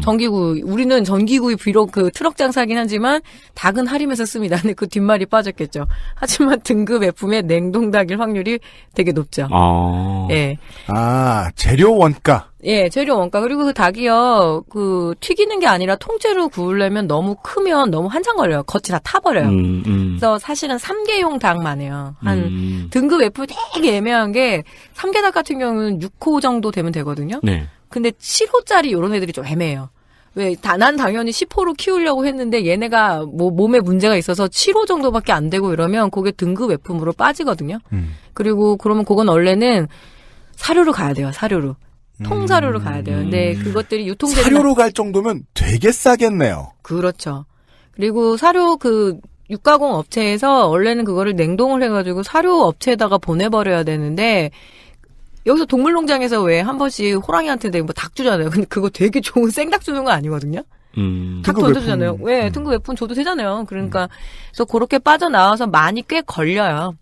전기구이, 우리는 전기구이 비록 트럭 장사긴 하지만 닭은 할인해서 씁니다. 근데 그 뒷말이 빠졌겠죠. 하지만 등급 F의 냉동닭일 확률이 되게 높죠. 예. 재료 원가. 예, 재료 원가. 그리고 그 닭이요, 튀기는 게 아니라 통째로 구우려면 너무 크면 너무 한참 걸려요. 겉이 다 타버려요. 그래서 사실은 3개용 닭만 해요. 등급 F 되게 애매한 게, 3개 닭 같은 경우는 6호 정도 되면 되거든요. 네. 근데 7호짜리 이런 애들이 좀 애매해요. 난 당연히 10호로 키우려고 했는데 얘네가 몸에 문제가 있어서 7호 정도밖에 안 되고 이러면 그게 등급 F으로 빠지거든요. 그리고 그러면 그건 원래는 사료로 가야 돼요, 사료로. 통사료로 가야 돼요. 근데 그것들이 유통되는. 사료로 갈 정도면 되게 싸겠네요. 그렇죠. 그리고 사료 육가공 업체에서 원래는 그거를 냉동을 해가지고 사료 업체에다가 보내버려야 되는데 여기서 동물농장에서 왜 한 번씩 호랑이한테 닭 주잖아요. 근데 그거 되게 좋은 생닭 주는 거 아니거든요? 닭 던져주잖아요. 왜? 등급 F는 줘도 되잖아요. 그러니까, 그래서 그렇게 빠져나와서 많이 꽤 걸려요.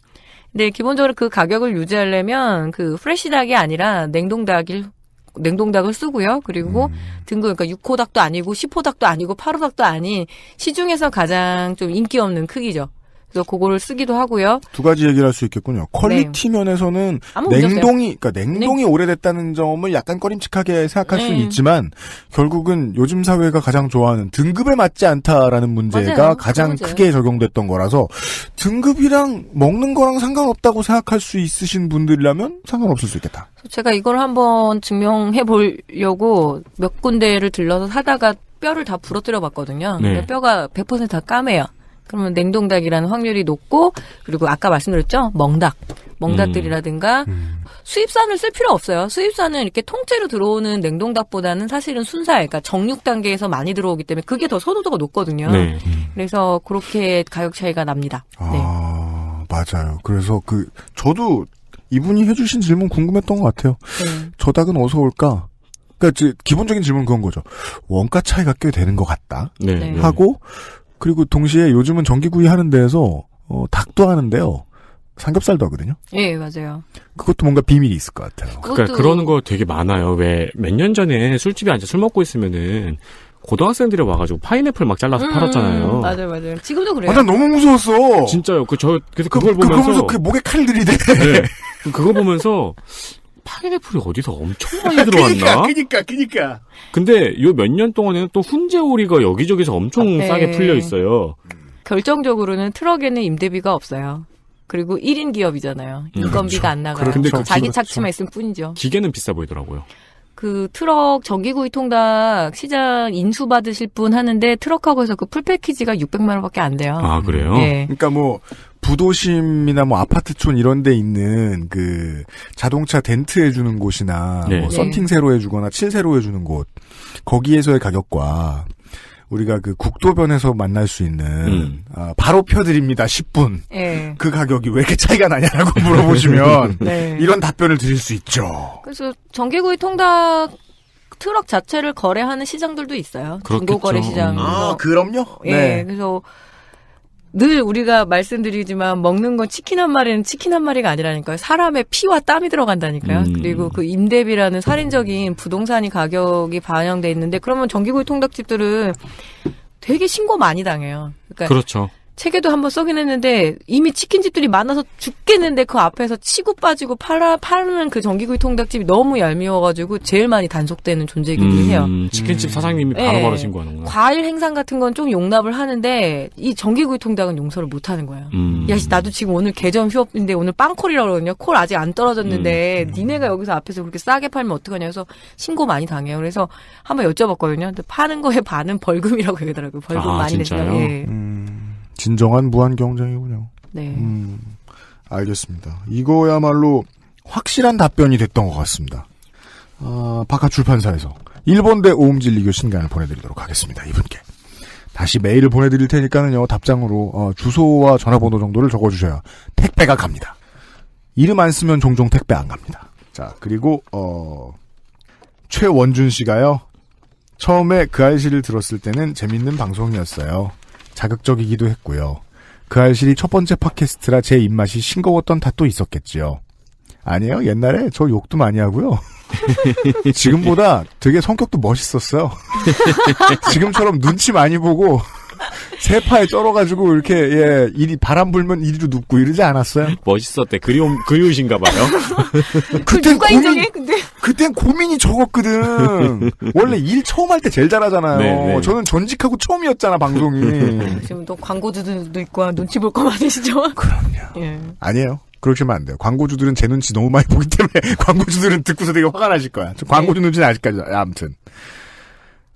근데 기본적으로 그 가격을 유지하려면 프레시 닭이 아니라 냉동닭을 쓰고요. 그리고 등급, 그러니까 6호 닭도 아니고 10호 닭도 아니고 8호 닭도 아닌 시중에서 가장 좀 인기 없는 크기죠. 그래서 그거를 쓰기도 하고요. 두 가지 얘기를 할 수 있겠군요. 퀄리티 면에서는 아무 문제 없어요. 냉동이 오래됐다는 점을 약간 꺼림칙하게 생각할 수는 네. 있지만 결국은 요즘 사회가 가장 좋아하는 등급에 맞지 않다라는 문제가 맞아요. 가장 그 문제예요. 크게 적용됐던 거라서 등급이랑 먹는 거랑 상관없다고 생각할 수 있으신 분들이라면 상관없을 수 있겠다. 제가 이걸 한번 증명해 보려고 몇 군데를 들러서 사다가 뼈를 다 부러뜨려 봤거든요. 네. 근데 뼈가 100% 다 까매요. 그러면 냉동닭이라는 확률이 높고, 그리고 아까 말씀드렸죠? 멍닭들이라든가 수입산을 쓸 필요 없어요. 수입산은 이렇게 통째로 들어오는 냉동닭보다는 사실은 순살, 그러니까 정육 단계에서 많이 들어오기 때문에 그게 더 선호도가 높거든요. 네. 그래서 그렇게 가격 차이가 납니다. 네. 아, 맞아요. 그래서 저도 이분이 해주신 질문 궁금했던 것 같아요. 네. 저 닭은 어디서 올까? 그러니까 기본적인 질문은 그건 거죠. 원가 차이가 꽤 되는 것 같다. 네. 네. 네. 하고 그리고 동시에 요즘은 전기구이 하는 데에서 닭도 하는데요. 삼겹살도 하거든요. 예, 맞아요. 그것도 뭔가 비밀이 있을 것 같아요. 그러니까 그러는 거 되게 많아요. 왜 몇 년 전에 술집에 앉아 술 먹고 있으면은 고등학생들이 와가지고 파인애플 막 잘라서 팔았잖아요. 맞아요. 지금도 그래요. 난 너무 무서웠어. 진짜요. 그래서 그걸 보면서 그 목에 칼 들이대. 네. 그거 보면서 파인애플이 어디서 엄청 많이 들어왔나? 그니까. 근데 요 몇 년 동안에는 또 훈제오리가 여기저기서 엄청 네. 싸게 풀려 있어요. 결정적으로는 트럭에는 임대비가 없어요. 그리고 1인 기업이잖아요. 인건비가 그렇죠. 안 나가요. 근데 자기 그렇죠. 착취만 있으면 뿐이죠. 기계는 비싸 보이더라고요. 그 트럭 전기구이 통닭 시장 인수 받으실 분 하는데 트럭하고 해서 그 풀 패키지가 600만 원밖에 안 돼요. 아, 그래요? 네. 그러니까 뭐 부도심이나 뭐 아파트촌 이런 데 있는 그 자동차 덴트 해주는 곳이나 네. 뭐 썬팅 세로 해주거나 칠 세로 해주는 곳 거기에서의 가격과 우리가 그 국도변에서 만날 수 있는 바로 펴드립니다 10분 네. 그 가격이 왜 이렇게 차이가 나냐라고 물어보시면 네. 이런 답변을 드릴 수 있죠. 그래서 전기구이 통닭 트럭 자체를 거래하는 시장들도 있어요. 그렇겠죠. 중고거래 시장. 그럼요. 예, 그래서 늘 우리가 말씀드리지만 먹는 건 치킨 한 마리는 치킨 한 마리가 아니라니까요. 사람의 피와 땀이 들어간다니까요. 그리고 그 임대비라는 살인적인 부동산이 가격이 반영돼 있는데 그러면 전기구이 통닭집들은 되게 신고 많이 당해요. 그러니까 그렇죠. 책에도 한번 써긴 했는데 이미 치킨집들이 많아서 죽겠는데 그 앞에서 치고 빠지고 파는 그 전기구이 통닭집이 너무 얄미워가지고 제일 많이 단속되는 존재이기도 해요. 치킨집 사장님이 네. 바로바로 신고하는구나. 과일 행상 같은 건 좀 용납을 하는데 이 전기구이 통닭은 용서를 못 하는 거예요. 야, 나도 지금 오늘 개점 휴업인데 오늘 빵콜이라고 그러거든요. 콜 아직 안 떨어졌는데 니네가 여기서 앞에서 그렇게 싸게 팔면 어떡하냐 해서 신고 많이 당해요. 그래서 한번 여쭤봤거든요. 근데 파는 거에 반은 벌금이라고 얘기하더라고요. 벌금 많이 진짜요? 내시라고. 예. 진정한 무한 경쟁이군요. 네. 알겠습니다. 이거야말로 확실한 답변이 됐던 것 같습니다. 바깥 출판사에서 1번대 오음진리교 신간을 보내드리도록 하겠습니다. 이분께. 다시 메일을 보내드릴 테니까는요, 답장으로 주소와 전화번호 정도를 적어주셔야 택배가 갑니다. 이름 안 쓰면 종종 택배 안 갑니다. 자, 그리고 최원준 씨가요, 처음에 그 알실을 들었을 때는 재밌는 방송이었어요. 자극적이기도 했고요. 그 알실이 첫 번째 팟캐스트라 제 입맛이 싱거웠던 탓도 있었겠지요. 아니에요. 옛날에 저 욕도 많이 하고요. 지금보다 되게 성격도 멋있었어요. 지금처럼 눈치 많이 보고 세파에 쩔어가지고 이렇게 바람 불면 이리로 눕고 이러지 않았어요. 멋있었대. 그리우신가 봐요. 그땐 누가 인정해? 근데 그땐 고민이 적었거든. 원래 일 처음 할 때 제일 잘하잖아요. 네. 저는 전직하고 처음이었잖아, 방송이. 지금 또 광고주들도 있고 눈치 볼 거 많으시죠? 그럼요. 예. 아니에요. 그러시면 안 돼요. 광고주들은 제 눈치 너무 많이 보기 때문에 광고주들은 듣고서 되게 화가 나실 거야. 광고주 눈치는 아직까지. 아무튼.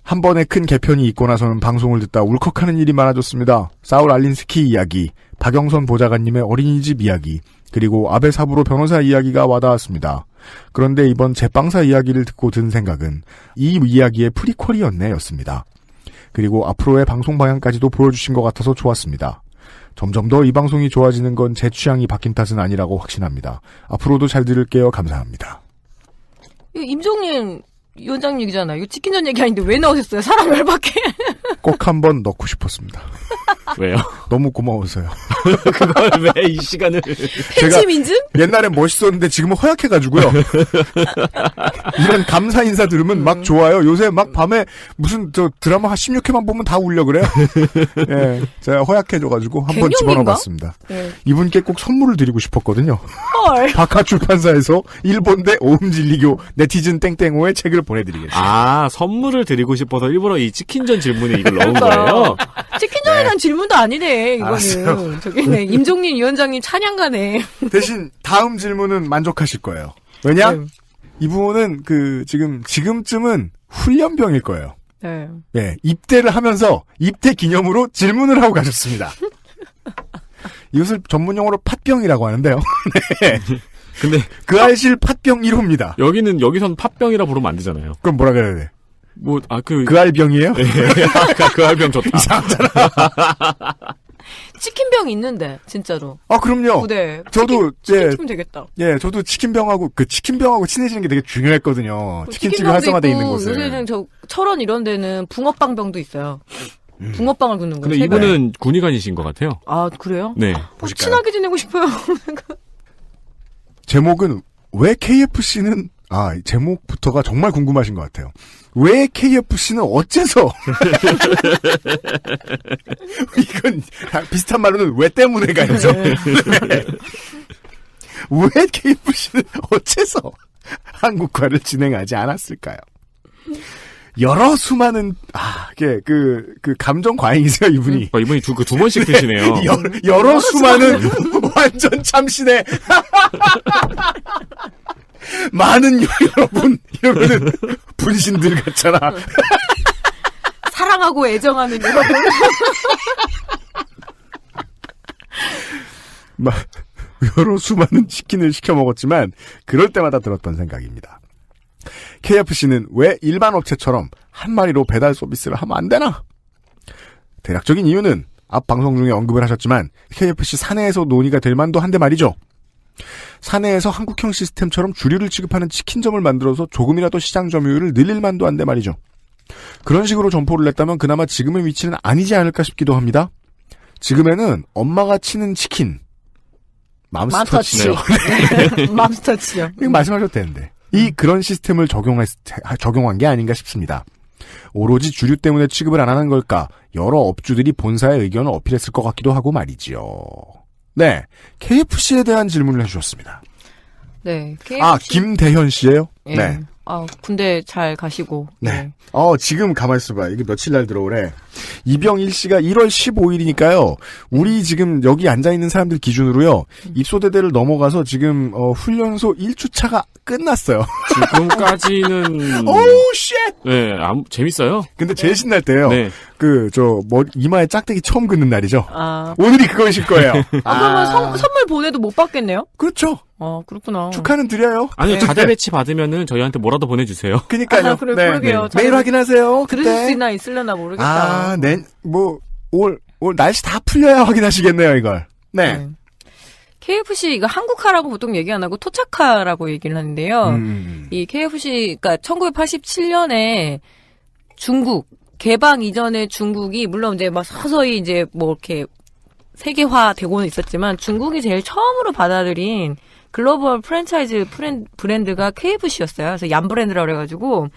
한 번에 큰 개편이 있고 나서는 방송을 듣다 울컥하는 일이 많아졌습니다. 사울 알린스키 이야기, 박영선 보좌관님의 어린이집 이야기, 그리고 아베 사부로 변호사 이야기가 와닿았습니다. 그런데 이번 제빵사 이야기를 듣고 든 생각은 이 이야기의 프리퀄이었네 였습니다. 그리고 앞으로의 방송 방향까지도 보여주신 것 같아서 좋았습니다. 점점 더 이 방송이 좋아지는 건 제 취향이 바뀐 탓은 아니라고 확신합니다. 앞으로도 잘 들을게요. 감사합니다. 임종님 위원장 얘기잖아요. 이거 치킨전 얘기 아닌데 왜 나오셨어요? 사람 열받게. 꼭 한번 넣고 싶었습니다. 왜요? 너무 고마워서요. 그걸 왜 이 시간을. 팬심 인증? 옛날엔 멋있었는데 지금은 허약해가지고요. 이런 감사 인사 들으면 막 좋아요. 요새 막 밤에 무슨 저 드라마 한 16회만 보면 다 울려 그래요. 예, 제가 허약해져가지고 한번 갱년기인가? 집어넣어봤습니다. 네. 이분께 꼭 선물을 드리고 싶었거든요. 헐. 박하출판사에서 일본대 오음진리교 네티즌 땡땡호의 책을 보내드리겠습니다. 아, 선물을 드리고 싶어서 일부러 이 치킨전 질문에 이걸 넣은 거예요? 치킨전에 대한 질문도 아니네, 이거는. 알았어요. 저기네, 임종린 위원장님 찬양가네. 대신 다음 질문은 만족하실 거예요. 왜냐? 네. 이분은 지금쯤은 훈련병일 거예요. 네. 예, 입대를 하면서 입대 기념으로 질문을 하고 가셨습니다. 이것을 전문 용어로 팥병이라고 하는데요. 네. 근데 그 알실 팥병 1호입니다. 여기선 팥병이라 부르면 안 되잖아요. 그럼 뭐라 그래야 돼? 그 알병이에요? 그 알병 좋다. 이상하잖아. 치킨병 있는데, 진짜로. 아, 그럼요. 부대. 저도, 치킨 되겠다. 예, 저도 치킨병하고 친해지는 게 되게 중요했거든요. 치킨집이 치킨병도 활성화돼 있고, 있는 곳에. 요새는 철원 이런 데는 붕어빵병도 있어요. 붕어빵을 굽는 거예요. 근데 이분은 군의관이신 것 같아요. 아, 그래요? 네. 보실까요? 친하게 지내고 싶어요. 제목은 왜 KFC는 제목부터가 정말 궁금하신 것 같아요. 왜 KFC는 어째서? 이건 비슷한 말로는 왜 때문에 가야죠. 네. 왜 KFC는 어째서 한국화를 진행하지 않았을까요? 여러 수많은 이게 그 감정 과잉이세요 이분이. 이분이 두 번씩 드시네요. 여러 수많은 완전 참신해. 많은 여러분 이러면은 분신들 같잖아. 사랑하고 애정하는 여러분. 여러 수많은 치킨을 시켜 먹었지만 그럴 때마다 들었던 생각입니다. KFC는 왜 일반 업체처럼 한 마리로 배달 서비스를 하면 안 되나? 대략적인 이유는 앞 방송 중에 언급을 하셨지만 KFC 사내에서 논의가 될 만도 한데 말이죠. 사내에서 한국형 시스템처럼 주류를 취급하는 치킨점을 만들어서 조금이라도 시장 점유율을 늘릴 만도 한데 말이죠. 그런 식으로 점포를 냈다면 그나마 지금의 위치는 아니지 않을까 싶기도 합니다. 지금에는 엄마가 치는 치킨 맘스터치네요. 맘스터치요. 이거 말씀하셔도 되는데 그런 시스템을 적용한 게 아닌가 싶습니다. 오로지 주류 때문에 취급을 안 하는 걸까? 여러 업주들이 본사의 의견을 어필했을 것 같기도 하고 말이지요. 네, KFC에 대한 질문을 해주셨습니다. 네, KFC. 김대현 씨예요? 예. 네. 군대 잘 가시고. 네. 지금 가만히 있어봐. 이게 며칠 날 들어오래. 이병일 씨가 1월 15일이니까요. 우리 지금 여기 앉아있는 사람들 기준으로요. 입소대대를 넘어가서 지금, 훈련소 1주차가 끝났어요. 지금까지는. 오우, 쉣! 네, 재밌어요. 근데 제일 신날 때요. 네. 이마에 짝대기 처음 긋는 날이죠. 아. 오늘이 그거이실 거예요. 그러면 선물 보내도 못 받겠네요? 그렇죠. 그렇구나. 축하는 드려요. 아니요, 자대 배치 받으면은 저희한테 뭐라도 보내주세요. 그니까요. 그러게요. 매일 확인하세요. 들으실 수 있나 있으려나 모르겠다. 올 날씨 다 풀려야 확인하시겠네요, 이걸. 네. KFC, 이거 한국화라고 보통 얘기 안 하고 토착화라고 얘기를 하는데요. 이 KFC, 그러니까 1987년에 중국, 개방 이전에 중국이, 물론 이제 막 서서히 이제 이렇게 세계화 되고는 있었지만 중국이 제일 처음으로 받아들인 글로벌 프랜차이즈 브랜드가 KFC였어요. 그래서 얀 브랜드라고 그래가지고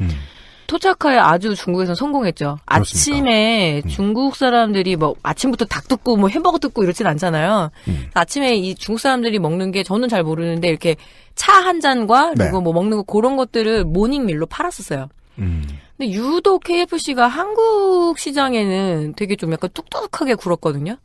토착화에 아주 중국에서는 성공했죠. 그렇습니까? 아침에 중국 사람들이 아침부터 닭 뜯고 햄버거 뜯고 이러진 않잖아요. 아침에 이 중국 사람들이 먹는 게 저는 잘 모르는데 이렇게 차 한 잔과 그리고 먹는 거 그런 것들을 모닝밀로 팔았었어요. 근데 유독 KFC가 한국 시장에는 되게 좀 약간 뚝뚝하게 굴었거든요.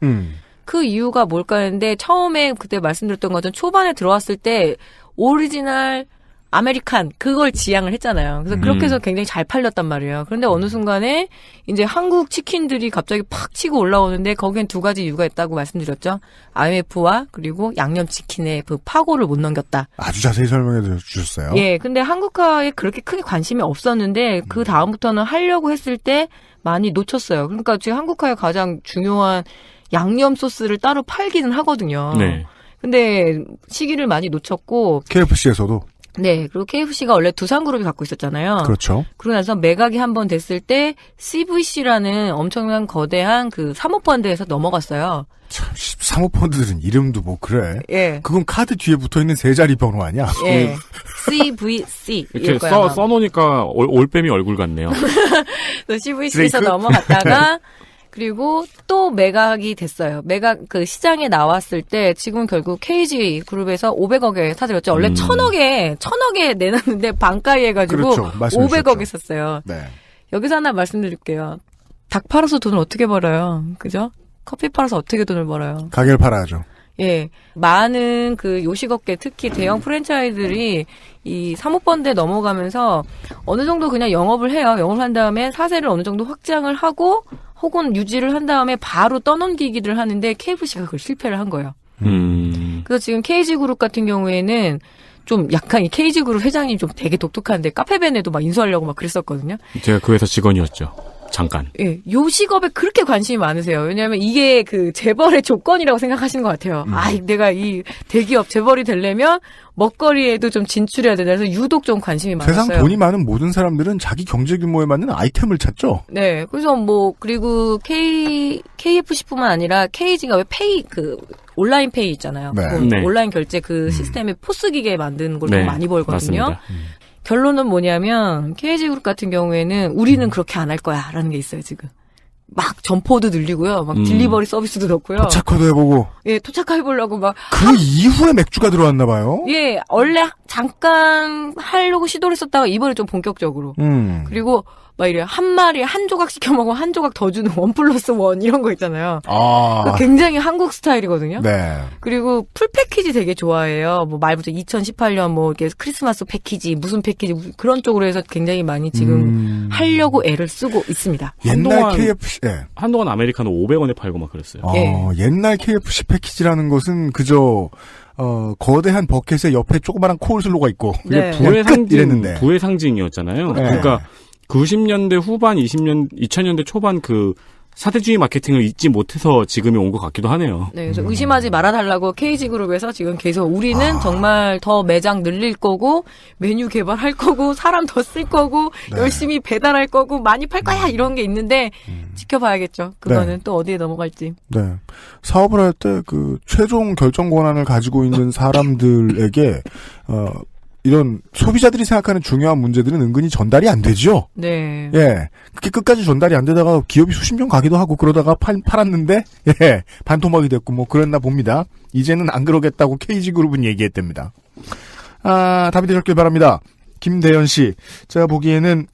그 이유가 뭘까 했는데 처음에 그때 말씀드렸던 것처럼 초반에 들어왔을 때 오리지널 아메리칸 그걸 지향을 했잖아요. 그래서 그렇게 해서 굉장히 잘 팔렸단 말이에요. 그런데 어느 순간에 이제 한국 치킨들이 갑자기 팍 치고 올라오는데 거기엔 두 가지 이유가 있다고 말씀드렸죠. IMF와 그리고 양념치킨의 그 파고를 못 넘겼다. 아주 자세히 설명해 주셨어요. 예, 근데 한국화에 그렇게 크게 관심이 없었는데 그 다음부터는 하려고 했을 때 많이 놓쳤어요. 그러니까 지금 한국화의 가장 중요한 양념 소스를 따로 팔기는 하거든요. 네. 근데 시기를 많이 놓쳤고 KFC에서도 네. 그리고 KFC가 원래 두산그룹이 갖고 있었잖아요. 그렇죠. 그러고 나서 매각이 한 번 됐을 때 CVC라는 엄청난 거대한 그 사모펀드에서 넘어갔어요. 참, 사모펀드들은 이름도 뭐 그래. 예. 그건 카드 뒤에 붙어있는 세 자리 번호 아니야? 예. CVC. 이렇게 써놓으니까 올빼미 얼굴 같네요. 또 CVC에서 넘어갔다가 그리고 또 매각이 됐어요. 매각 그 시장에 나왔을 때 지금 결국 KG 그룹에서 500억에 사들였죠. 원래 1,000억에 내놨는데 반가이 해가지고 그렇죠. 500억에 샀어요. 네. 여기서 하나 말씀드릴게요. 닭 팔아서 돈을 어떻게 벌어요? 그죠? 커피 팔아서 어떻게 돈을 벌어요? 가게를 팔아야죠. 예. 많은 그 요식업계 특히 대형 프랜차이즈들이 이 사모펀드에 넘어가면서 어느 정도 그냥 영업을 해요. 영업을 한 다음에 사세를 어느 정도 확장을 하고 혹은 유지를 한 다음에 바로 떠넘기기를 하는데 KFC가 그걸 실패를 한 거예요. 그래서 지금 KG그룹 같은 경우에는 좀 약간 이 KG그룹 회장님 좀 되게 독특한데 카페벤에도 막 인수하려고 막 그랬었거든요. 제가 그 회사 직원이었죠. 잠깐. 예, 요식업에 그렇게 관심이 많으세요. 왜냐하면 이게 그 재벌의 조건이라고 생각하시는 것 같아요. 내가 이 대기업 재벌이 되려면 먹거리에도 좀 진출해야 된다. 그래서 유독 좀 관심이 많았어요. 세상 돈이 많은 모든 사람들은 자기 경제 규모에 맞는 아이템을 찾죠. 네, 그래서 뭐 그리고 KFC뿐만 아니라 KG가 왜 페이 그 온라인 페이 있잖아요. 네. 그 네. 온라인 결제 그 시스템에 포스 기계 만드는 걸 좀 많이 벌거든요. 맞습니다. 결론은 뭐냐면 KG그룹 같은 경우에는 우리는 그렇게 안 할 거야라는 게 있어요 지금. 막 점포도 늘리고요, 막 딜리버리 서비스도 넣고요. 도착화도 해보고. 예, 도착해보려고 막. 그 이후에 맥주가 들어왔나 봐요. 예, 원래 잠깐 하려고 시도를 했었다가 이번에 좀 본격적으로. 그리고 막 이래 한 마리에 한 조각 시켜 먹으면 한 조각 더 주는 1+1 이런 거 있잖아요. 굉장히 한국 스타일이거든요. 네. 그리고 풀 패키지 되게 좋아해요. 뭐 말부터 2018년 뭐 이렇게 크리스마스 패키지 무슨 패키지 그런 쪽으로 해서 굉장히 많이 지금 하려고 애를 쓰고 있습니다. 옛날 KFC 한동안 아메리카노 500원에 팔고 막 그랬어요. 옛날 KFC 패키지라는 것은 그저 거대한 버켓에 옆에 조그마한 코울슬로가 있고 네. 부의 상징이었잖아요. 네. 그러니까 90년대 후반 2000년대 초반 그 사대주의 마케팅을 잊지 못해서 지금이 온 것 같기도 하네요. 네, 그래서 의심하지 말아달라고 KG그룹에서 지금 계속 우리는 정말 더 매장 늘릴 거고 메뉴 개발할 거고 사람 더 쓸 거고 열심히 배달할 거고 많이 팔 거야 이런 게 있는데 지켜봐야겠죠. 그거는 또 어디에 넘어갈지. 네. 사업을 할 때 그 최종 결정 권한을 가지고 있는 사람들에게 이런 소비자들이 생각하는 중요한 문제들은 은근히 전달이 안 되죠. 네. 예. 그게 끝까지 전달이 안 되다가 기업이 수십 년 가기도 하고 그러다가 팔았는데 예. 반토막이 됐고 뭐 그랬나 봅니다. 이제는 안 그러겠다고 KG그룹은 얘기했답니다. 답이 되셨길 바랍니다. 김대현 씨. 제가 보기에는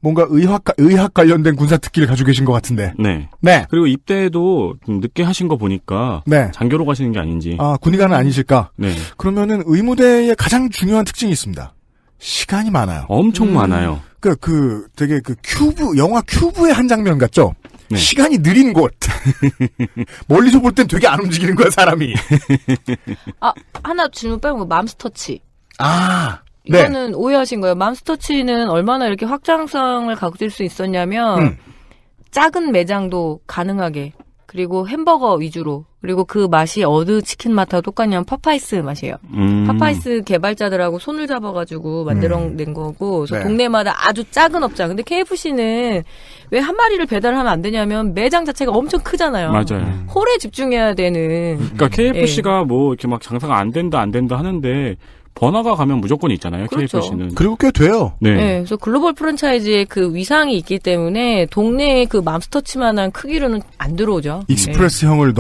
뭔가 의학 관련된 군사 특기를 가지고 계신 것 같은데. 네. 네. 그리고 입대도 좀 늦게 하신 거 보니까 네. 장교로 가시는 게 아닌지. 군의관은 아니실까? 네. 그러면은 의무대의 가장 중요한 특징이 있습니다. 시간이 많아요. 엄청 많아요. 되게 영화 큐브의 한 장면 같죠? 네. 시간이 느린 곳. 멀리서 볼 땐 되게 안 움직이는 거야, 사람이. 하나 질문 빼고 맘스터치. 네. 이거는 오해하신 거예요. 맘스터치는 얼마나 이렇게 확장성을 가질 수 있었냐면 작은 매장도 가능하게 그리고 햄버거 위주로 그리고 그 맛이 어느 치킨 맛하고 똑같냐면 파파이스 맛이에요. 파파이스 개발자들하고 손을 잡아가지고 만들어낸 거고 그래서 동네마다 아주 작은 업장. 근데 KFC는 왜 한 마리를 배달하면 안 되냐면 매장 자체가 엄청 크잖아요. 맞아요. 홀에 집중해야 되는. 그러니까 KFC가 뭐 이렇게 막 장사가 안 된다 하는데 번화가 가면 무조건 있잖아요. 그렇죠. KFC는. 그리고 꽤 돼요. 네. 그래서 글로벌 프랜차이즈의 그 위상이 있기 때문에 동네에 그 맘스터치만한 크기로는 안 들어오죠. 익스프레스형을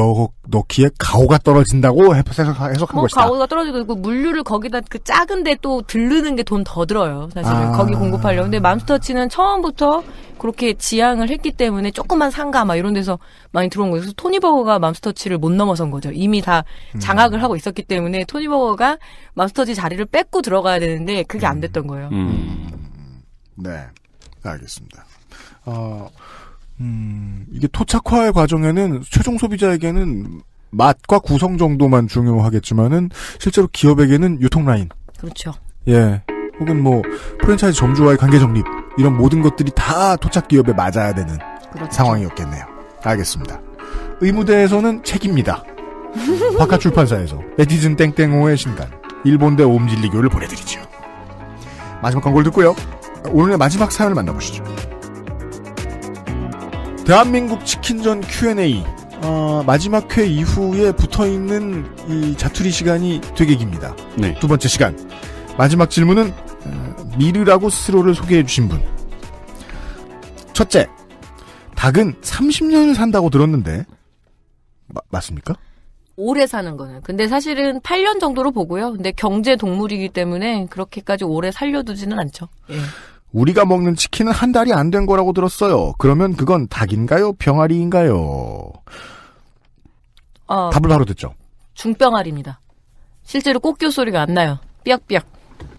넣기에 가오가 떨어진다고 해석한 것이다. 가오가 떨어지고 그 물류를 거기다 그 작은데 또 들르는 게 돈 더 들어요. 사실은 거기 공급하려고. 근데 맘스터치는 처음부터 그렇게 지향을 했기 때문에 조그만 상가 막 이런 데서 많이 들어온 거예요. 그래서 토니버거가 맘스터치를 못 넘어선 거죠. 이미 다 장악을 하고 있었기 때문에 토니버거가 맘스터치 자리를 뺏고 들어가야 되는데 그게 안 됐던 거예요. 네, 알겠습니다. 이게 토착화의 과정에는 최종 소비자에게는 맛과 구성 정도만 중요하겠지만은 실제로 기업에게는 유통 라인. 그렇죠. 예. 혹은 뭐 프랜차이즈 점주와의 관계 정립 이런 모든 것들이 다 토착 기업에 맞아야 되는 상황이었겠네요. 알겠습니다. 의무대에서는 책입니다. 바깥 출판사에서 에디즌 땡땡호의 신간 일본대 옴질리교를 보내드리죠. 마지막 광고를 듣고요. 오늘의 마지막 사연을 만나보시죠. 대한민국 치킨전 Q&A. 마지막 회 이후에 붙어있는 이 자투리 시간이 되게 깁니다. 네. 두 번째 시간. 마지막 질문은 미르라고 스스로를 소개해 주신 분. 첫째, 닭은 30년을 산다고 들었는데 맞습니까? 오래 사는 거는. 근데 사실은 8년 정도로 보고요. 근데 경제 동물이기 때문에 그렇게까지 오래 살려두지는 않죠. 예. 우리가 먹는 치킨은 한 달이 안 된 거라고 들었어요. 그러면 그건 닭인가요? 병아리인가요? 답을 바로 듣죠. 중병아리입니다. 실제로 꽃교 소리가 안 나요. 삐약삐약.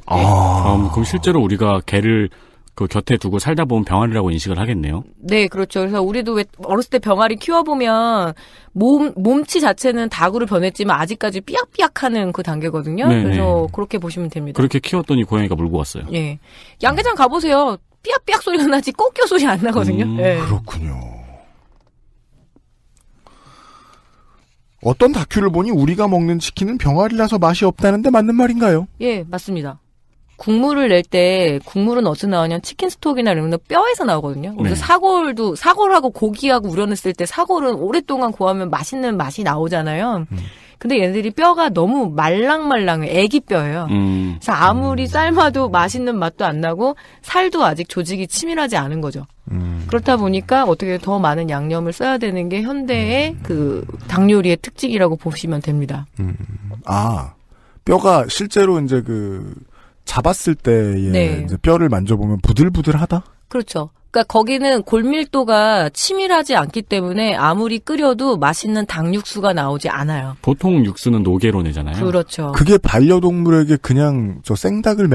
그럼 실제로 우리가 개를 그 곁에 두고 살다 보면 병아리라고 인식을 하겠네요. 네, 그렇죠. 그래서 우리도 왜 어렸을 때 병아리 키워보면 몸치 자체는 닭으로 변했지만 아직까지 삐약삐약하는 그 단계거든요. 네네. 그래서 그렇게 보시면 됩니다. 그렇게 키웠더니 고양이가 물고 왔어요. 예. 양계장 가보세요. 삐약삐약 소리가 나지 꽃교 소리 안 나거든요. 예. 그렇군요. 어떤 다큐를 보니 우리가 먹는 치킨은 병아리라서 맛이 없다는데 맞는 말인가요? 예, 맞습니다. 국물을 낼 때 국물은 어디서 나오냐면 치킨 스톡이나 이런 건 뼈에서 나오거든요. 그래서 네. 사골하고 고기하고 우려냈을 때 사골은 오랫동안 구우면 맛있는 맛이 나오잖아요. 근데 얘네들이 뼈가 너무 말랑말랑해. 애기 뼈예요. 그래서 아무리 삶아도 맛있는 맛도 안 나고 살도 아직 조직이 치밀하지 않은 거죠. 그렇다 보니까 어떻게 더 많은 양념을 써야 되는 게 현대의 그 닭 요리의 특징이라고 보시면 됩니다. 뼈가 실제로 이제 잡았을 때의 네. 이제 뼈를 만져보면 부들부들하다? 그렇죠. 그러니까 거기는 골밀도가 치밀하지 않기 때문에 아무리 끓여도 맛있는 닭 육수가 나오지 않아요. 보통 육수는 노게로 내잖아요. 그렇죠. 그게 반려동물에게 그냥 저생닭을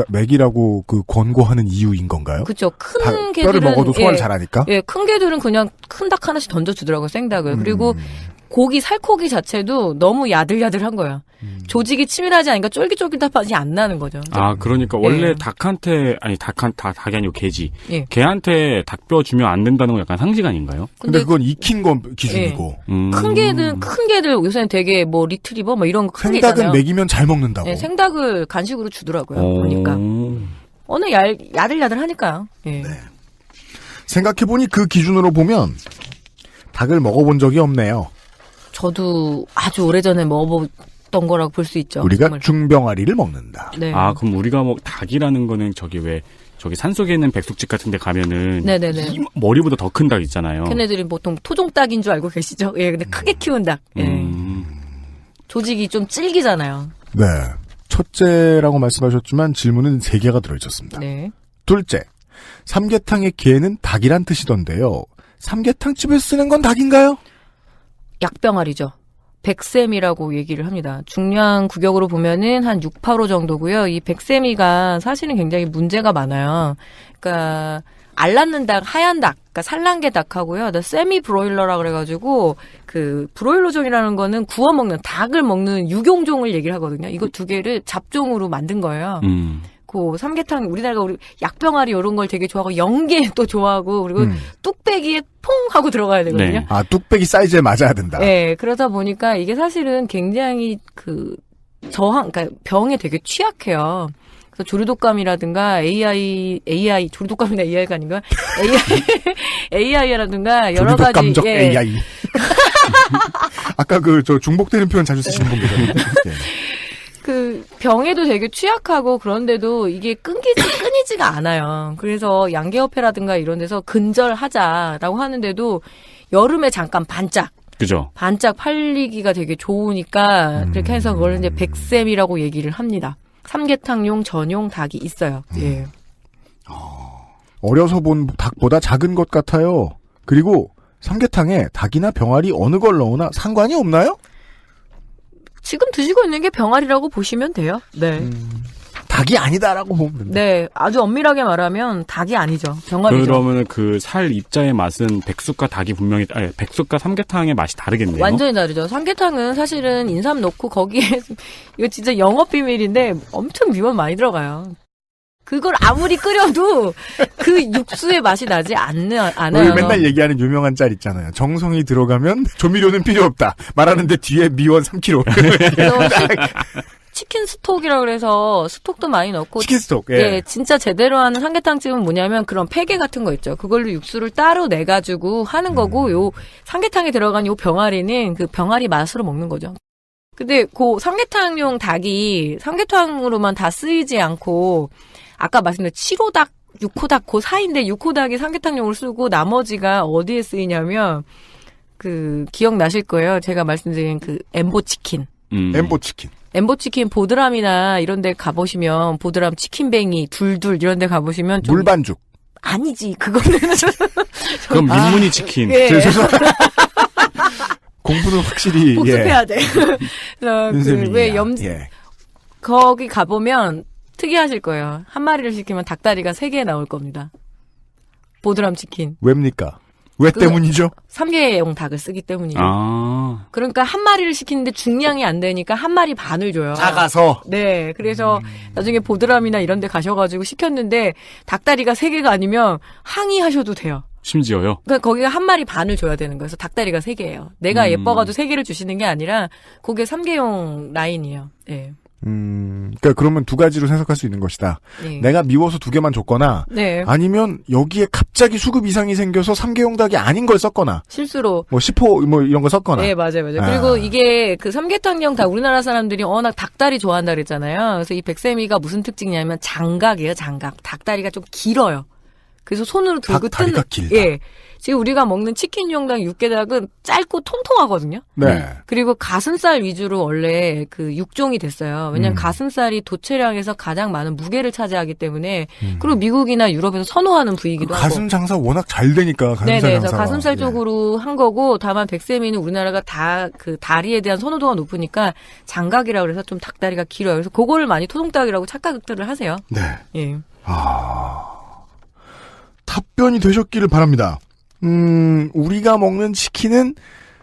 먹이라고 권고하는 이유인 건가요? 그렇죠. 큰 개들은 뼈를 먹어도 소화를 잘하니까? 예, 큰 개들은 그냥 큰 닭 하나씩 던져주더라고요, 생닭을. 그리고 살코기 자체도 너무 야들야들한 거예요. 조직이 치밀하지 않으니까 쫄깃쫄깃한 맛이 안 나는 거죠. 그러니까 원래 닭이 아니고 개지. 예. 개한테 닭뼈 주면 안 된다는 건 약간 상식 아닌가요? 근데 그건 익힌 거 기준이고. 큰 개들 요새는 되게 리트리버 이런 거 큰 게 있잖아요. 생닭은 먹이면 잘 먹는다고. 네, 생닭을 간식으로 주더라고요. 보니까. 어느 야들야들하니까요. 예. 네. 생각해보니 그 기준으로 보면 닭을 먹어본 적이 없네요. 저도 아주 오래전에 먹어봤던 거라고 볼 수 있죠. 우리가 정말. 중병아리를 먹는다. 네. 그럼 우리가 닭이라는 거는 저기 산속에 있는 백숙집 같은 데 가면은 네네네. 이 머리보다 더 큰 닭 있잖아요. 걔네들이 보통 토종닭인 줄 알고 계시죠? 예, 근데 크게 키운 닭. 예. 조직이 좀 질기잖아요. 네. 첫째라고 말씀하셨지만 질문은 3개가 들어있었습니다. 네. 둘째, 삼계탕의 개는 닭이란 뜻이던데요. 삼계탕집에 쓰는 건 닭인가요? 약병아리죠. 백세미라고 얘기를 합니다. 중량 구격으로 보면은 한 6, 8호 정도고요. 이 백세미가 사실은 굉장히 문제가 많아요. 그러니까 알 낳는 닭, 하얀 닭, 그러니까 산란계 닭하고요. 세미 브로일러라 그래가지고 그 브로일러종이라는 거는 구워 먹는 닭을 먹는 육용종을 얘기를 하거든요. 이거 두 개를 잡종으로 만든 거예요. 그 삼계탕 우리나라가 약병아리 이런 걸 되게 좋아하고 영계 또 좋아하고 그리고 뚝배기에 퐁 하고 들어가야 되거든요. 네. 뚝배기 사이즈에 맞아야 된다. 네, 그러다 보니까 이게 사실은 굉장히 그러니까 병에 되게 취약해요. 그래서 조류독감이라든가 조류독감이나 AI가 아닌가? AI라든가 여러 가지. 조류독감적 AI. 아까 저 중복되는 표현 자주 쓰시는 분 계세요. 그 병에도 되게 취약하고 그런데도 이게 끊이지가 않아요. 그래서 양계협회라든가 이런 데서 근절하자라고 하는데도 여름에 잠깐 반짝 팔리기가 되게 좋으니까 그렇게 해서 그걸 이제 백샘이라고 얘기를 합니다. 삼계탕용 전용 닭이 있어요. 예. 어려서 본 닭보다 작은 것 같아요. 그리고 삼계탕에 닭이나 병아리 어느 걸 넣으나 상관이 없나요? 지금 드시고 있는 게 병아리라고 보시면 돼요. 네. 닭이 아니다라고 보면 된다. 네. 아주 엄밀하게 말하면 닭이 아니죠. 병아리죠. 그러면은 그 살 입자의 맛은 백숙과 백숙과 삼계탕의 맛이 다르겠네요. 완전히 다르죠. 삼계탕은 사실은 인삼 넣고 거기에 이거 진짜 영업 비밀인데 엄청 미원 많이 들어가요. 그걸 아무리 끓여도 그 육수의 맛이 나지 않아요. 우리 맨날 얘기하는 유명한 짤 있잖아요. 정성이 들어가면 조미료는 필요 없다. 말하는데 뒤에 미원 3kg. 치킨 스톡이라 그래서 스톡도 많이 넣고 치킨 스톡. 예. 예, 진짜 제대로 하는 삼계탕집은 뭐냐면 그런 폐게 같은 거 있죠. 그걸로 육수를 따로 내 가지고 하는 거고 요 삼계탕에 들어간 요 병아리는 그 병아리 맛으로 먹는 거죠. 근데 그 삼계탕용 닭이 삼계탕으로만 다 쓰이지 않고 아까 말씀드린 7호닭, 6호닭 그 사이인데 6호닭이 삼계탕용으로 쓰고 나머지가 어디에 쓰이냐면 그 기억나실 거예요. 제가 말씀드린 그 엠보치킨. 엠보치킨. 엠보치킨 보드람이나 이런 데 가보시면 보드람 치킨뱅이 둘둘 이런 데 가보시면 좀 물반죽. 아니지 그거는 그럼 민무늬 치킨. 예. 공부는 확실히 복습해야 돼. 윤세민이야. 왜 예. 거기 가보면 특이하실 거예요. 한 마리를 시키면 닭다리가 3개 나올 겁니다. 보드람 치킨. 왜입니까? 왜 때문이죠? 3개용 닭을 쓰기 때문이죠. 아. 그러니까 한 마리를 시키는데 중량이 안 되니까 한 마리 반을 줘요. 작아서. 네. 그래서 나중에 보드람이나 이런 데 가셔가지고 시켰는데 닭다리가 3개가 아니면 항의하셔도 돼요. 심지어요. 그러니까 거기가 한 마리 반을 줘야 되는 거예요. 그래서 닭다리가 3개예요. 내가 예뻐가지고 3개를 주시는 게 아니라 그게 3개용 라인이에요. 네. 그러니까 그러면 두 가지로 해석할 수 있는 것이다. 네. 내가 미워서 2개만 줬거나, 네. 아니면 여기에 갑자기 수급 이상이 생겨서 3개용 닭이 아닌 걸 썼거나, 실수로. 뭐 10호 뭐 이런 거 썼거나. 네, 맞아요. 그리고 이게 그 삼계탕용 다 우리나라 사람들이 워낙 닭다리 좋아한다 그랬잖아요. 그래서 이 백세미가 무슨 특징이냐면 장각이에요, 장각. 닭다리가 좀 길어요. 그래서 손으로 들고 닭다리가 길다. 예. 지금 우리가 먹는 치킨용닭 육개닭은 짧고 통통하거든요. 네. 그리고 가슴살 위주로 원래 그 육종이 됐어요. 왜냐면 가슴살이 도체량에서 가장 많은 무게를 차지하기 때문에 그리고 미국이나 유럽에서 선호하는 부위이기도 하고. 가슴 장사 워낙 잘 되니까 가슴살 네네. 그래서 장사가. 가슴살 예. 쪽으로 한 거고 다만 백세미는 우리나라가 다 그 다리에 대한 선호도가 높으니까 장각이라고 그래서 좀 닭다리가 길어요. 그래서 그거를 많이 토종닭이라고 착각들을 하세요. 네. 예. 답변이 되셨기를 바랍니다. 우리가 먹는 치킨은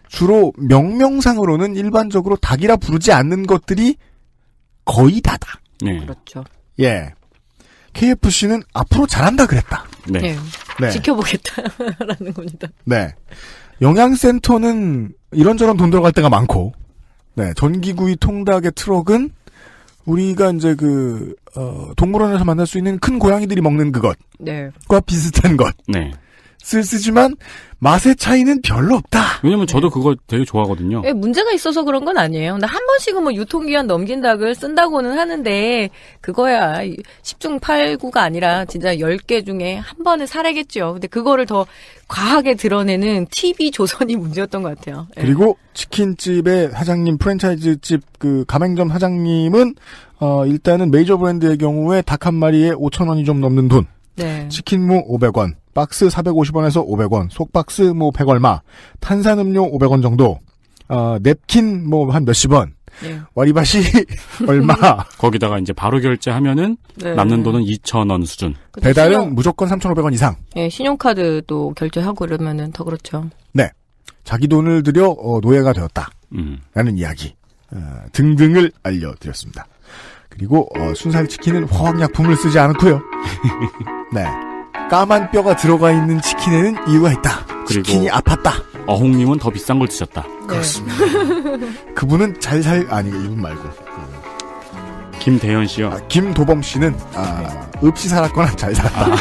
주로 명명상으로는 일반적으로 닭이라 부르지 않는 것들이 거의 다다. 네. 그렇죠. 예. KFC는 앞으로 잘한다 그랬다. 네. 네. 네. 지켜보겠다라는 겁니다. 네. 영양센터는 이런저런 돈 들어갈 때가 많고, 네. 전기구이 통닭의 트럭은 우리가 이제 동물원에서 만날 수 있는 큰 고양이들이 먹는 그것과 네. 비슷한 것. 네. 쓰지만 맛의 차이는 별로 없다. 왜냐면 저도 그거 되게 좋아하거든요. 예, 문제가 있어서 그런 건 아니에요. 근데 한 번씩은 뭐 유통기한 넘긴 닭을 쓴다고는 하는데 그거야 10중 8구가 아니라 진짜 10개 중에 한 번에 살아겠죠. 근데 그거를 더 과하게 드러내는 TV 조선이 문제였던 것 같아요. 예. 그리고 치킨집의 사장님, 프랜차이즈집 가맹점 사장님은 일단은 메이저 브랜드의 경우에 닭 한 마리에 5,000원이 좀 넘는 돈. 네. 치킨무 500원, 박스 450원에서 500원, 속박스 뭐 100얼마, 탄산음료 500원 정도, 냅킨 뭐 한 몇십 원, 네. 와리바시 얼마. 거기다가 이제 바로 결제하면은 네. 남는 돈은 2,000원 수준. 배달은 무조건 3,500원 이상. 예, 신용카드도 결제하고 이러면은 더 그렇죠. 네. 자기 돈을 들여 노예가 되었다. 라는 이야기 등등을 알려드렸습니다. 그리고 순살 치킨은 화학약품을 쓰지 않고요. 네. 까만 뼈가 들어가 있는 치킨에는 이유가 있다. 그리고 치킨이 아팠다. 어홍님은 더 비싼 걸 드셨다. 그렇습니다. 그분은 이분 말고. 김대현 씨요. 김도범 씨는 없이 살았거나 잘 살았다.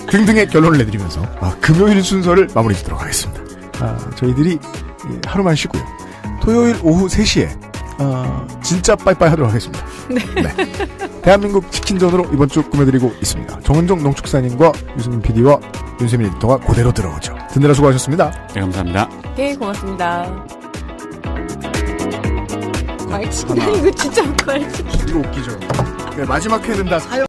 등등의 결론을 내드리면서 금요일 순서를 마무리 짓도록 하겠습니다. 저희들이 하루만 쉬고요. 토요일 오후 3시에 진짜 빠이빠이 하도록 하겠습니다. 네. 대한민국 치킨전으로 이번 주 꾸며드리고 있습니다. 정은정 농축사님과 유승민 PD와 윤세민 에디터가 그대로 들어오죠. 듣느라 수고하셨습니다. 네, 감사합니다. 네, 고맙습니다. 과일치킨 이거 진짜 과일치킨. 이거 웃기죠. 마지막 회는 다 사연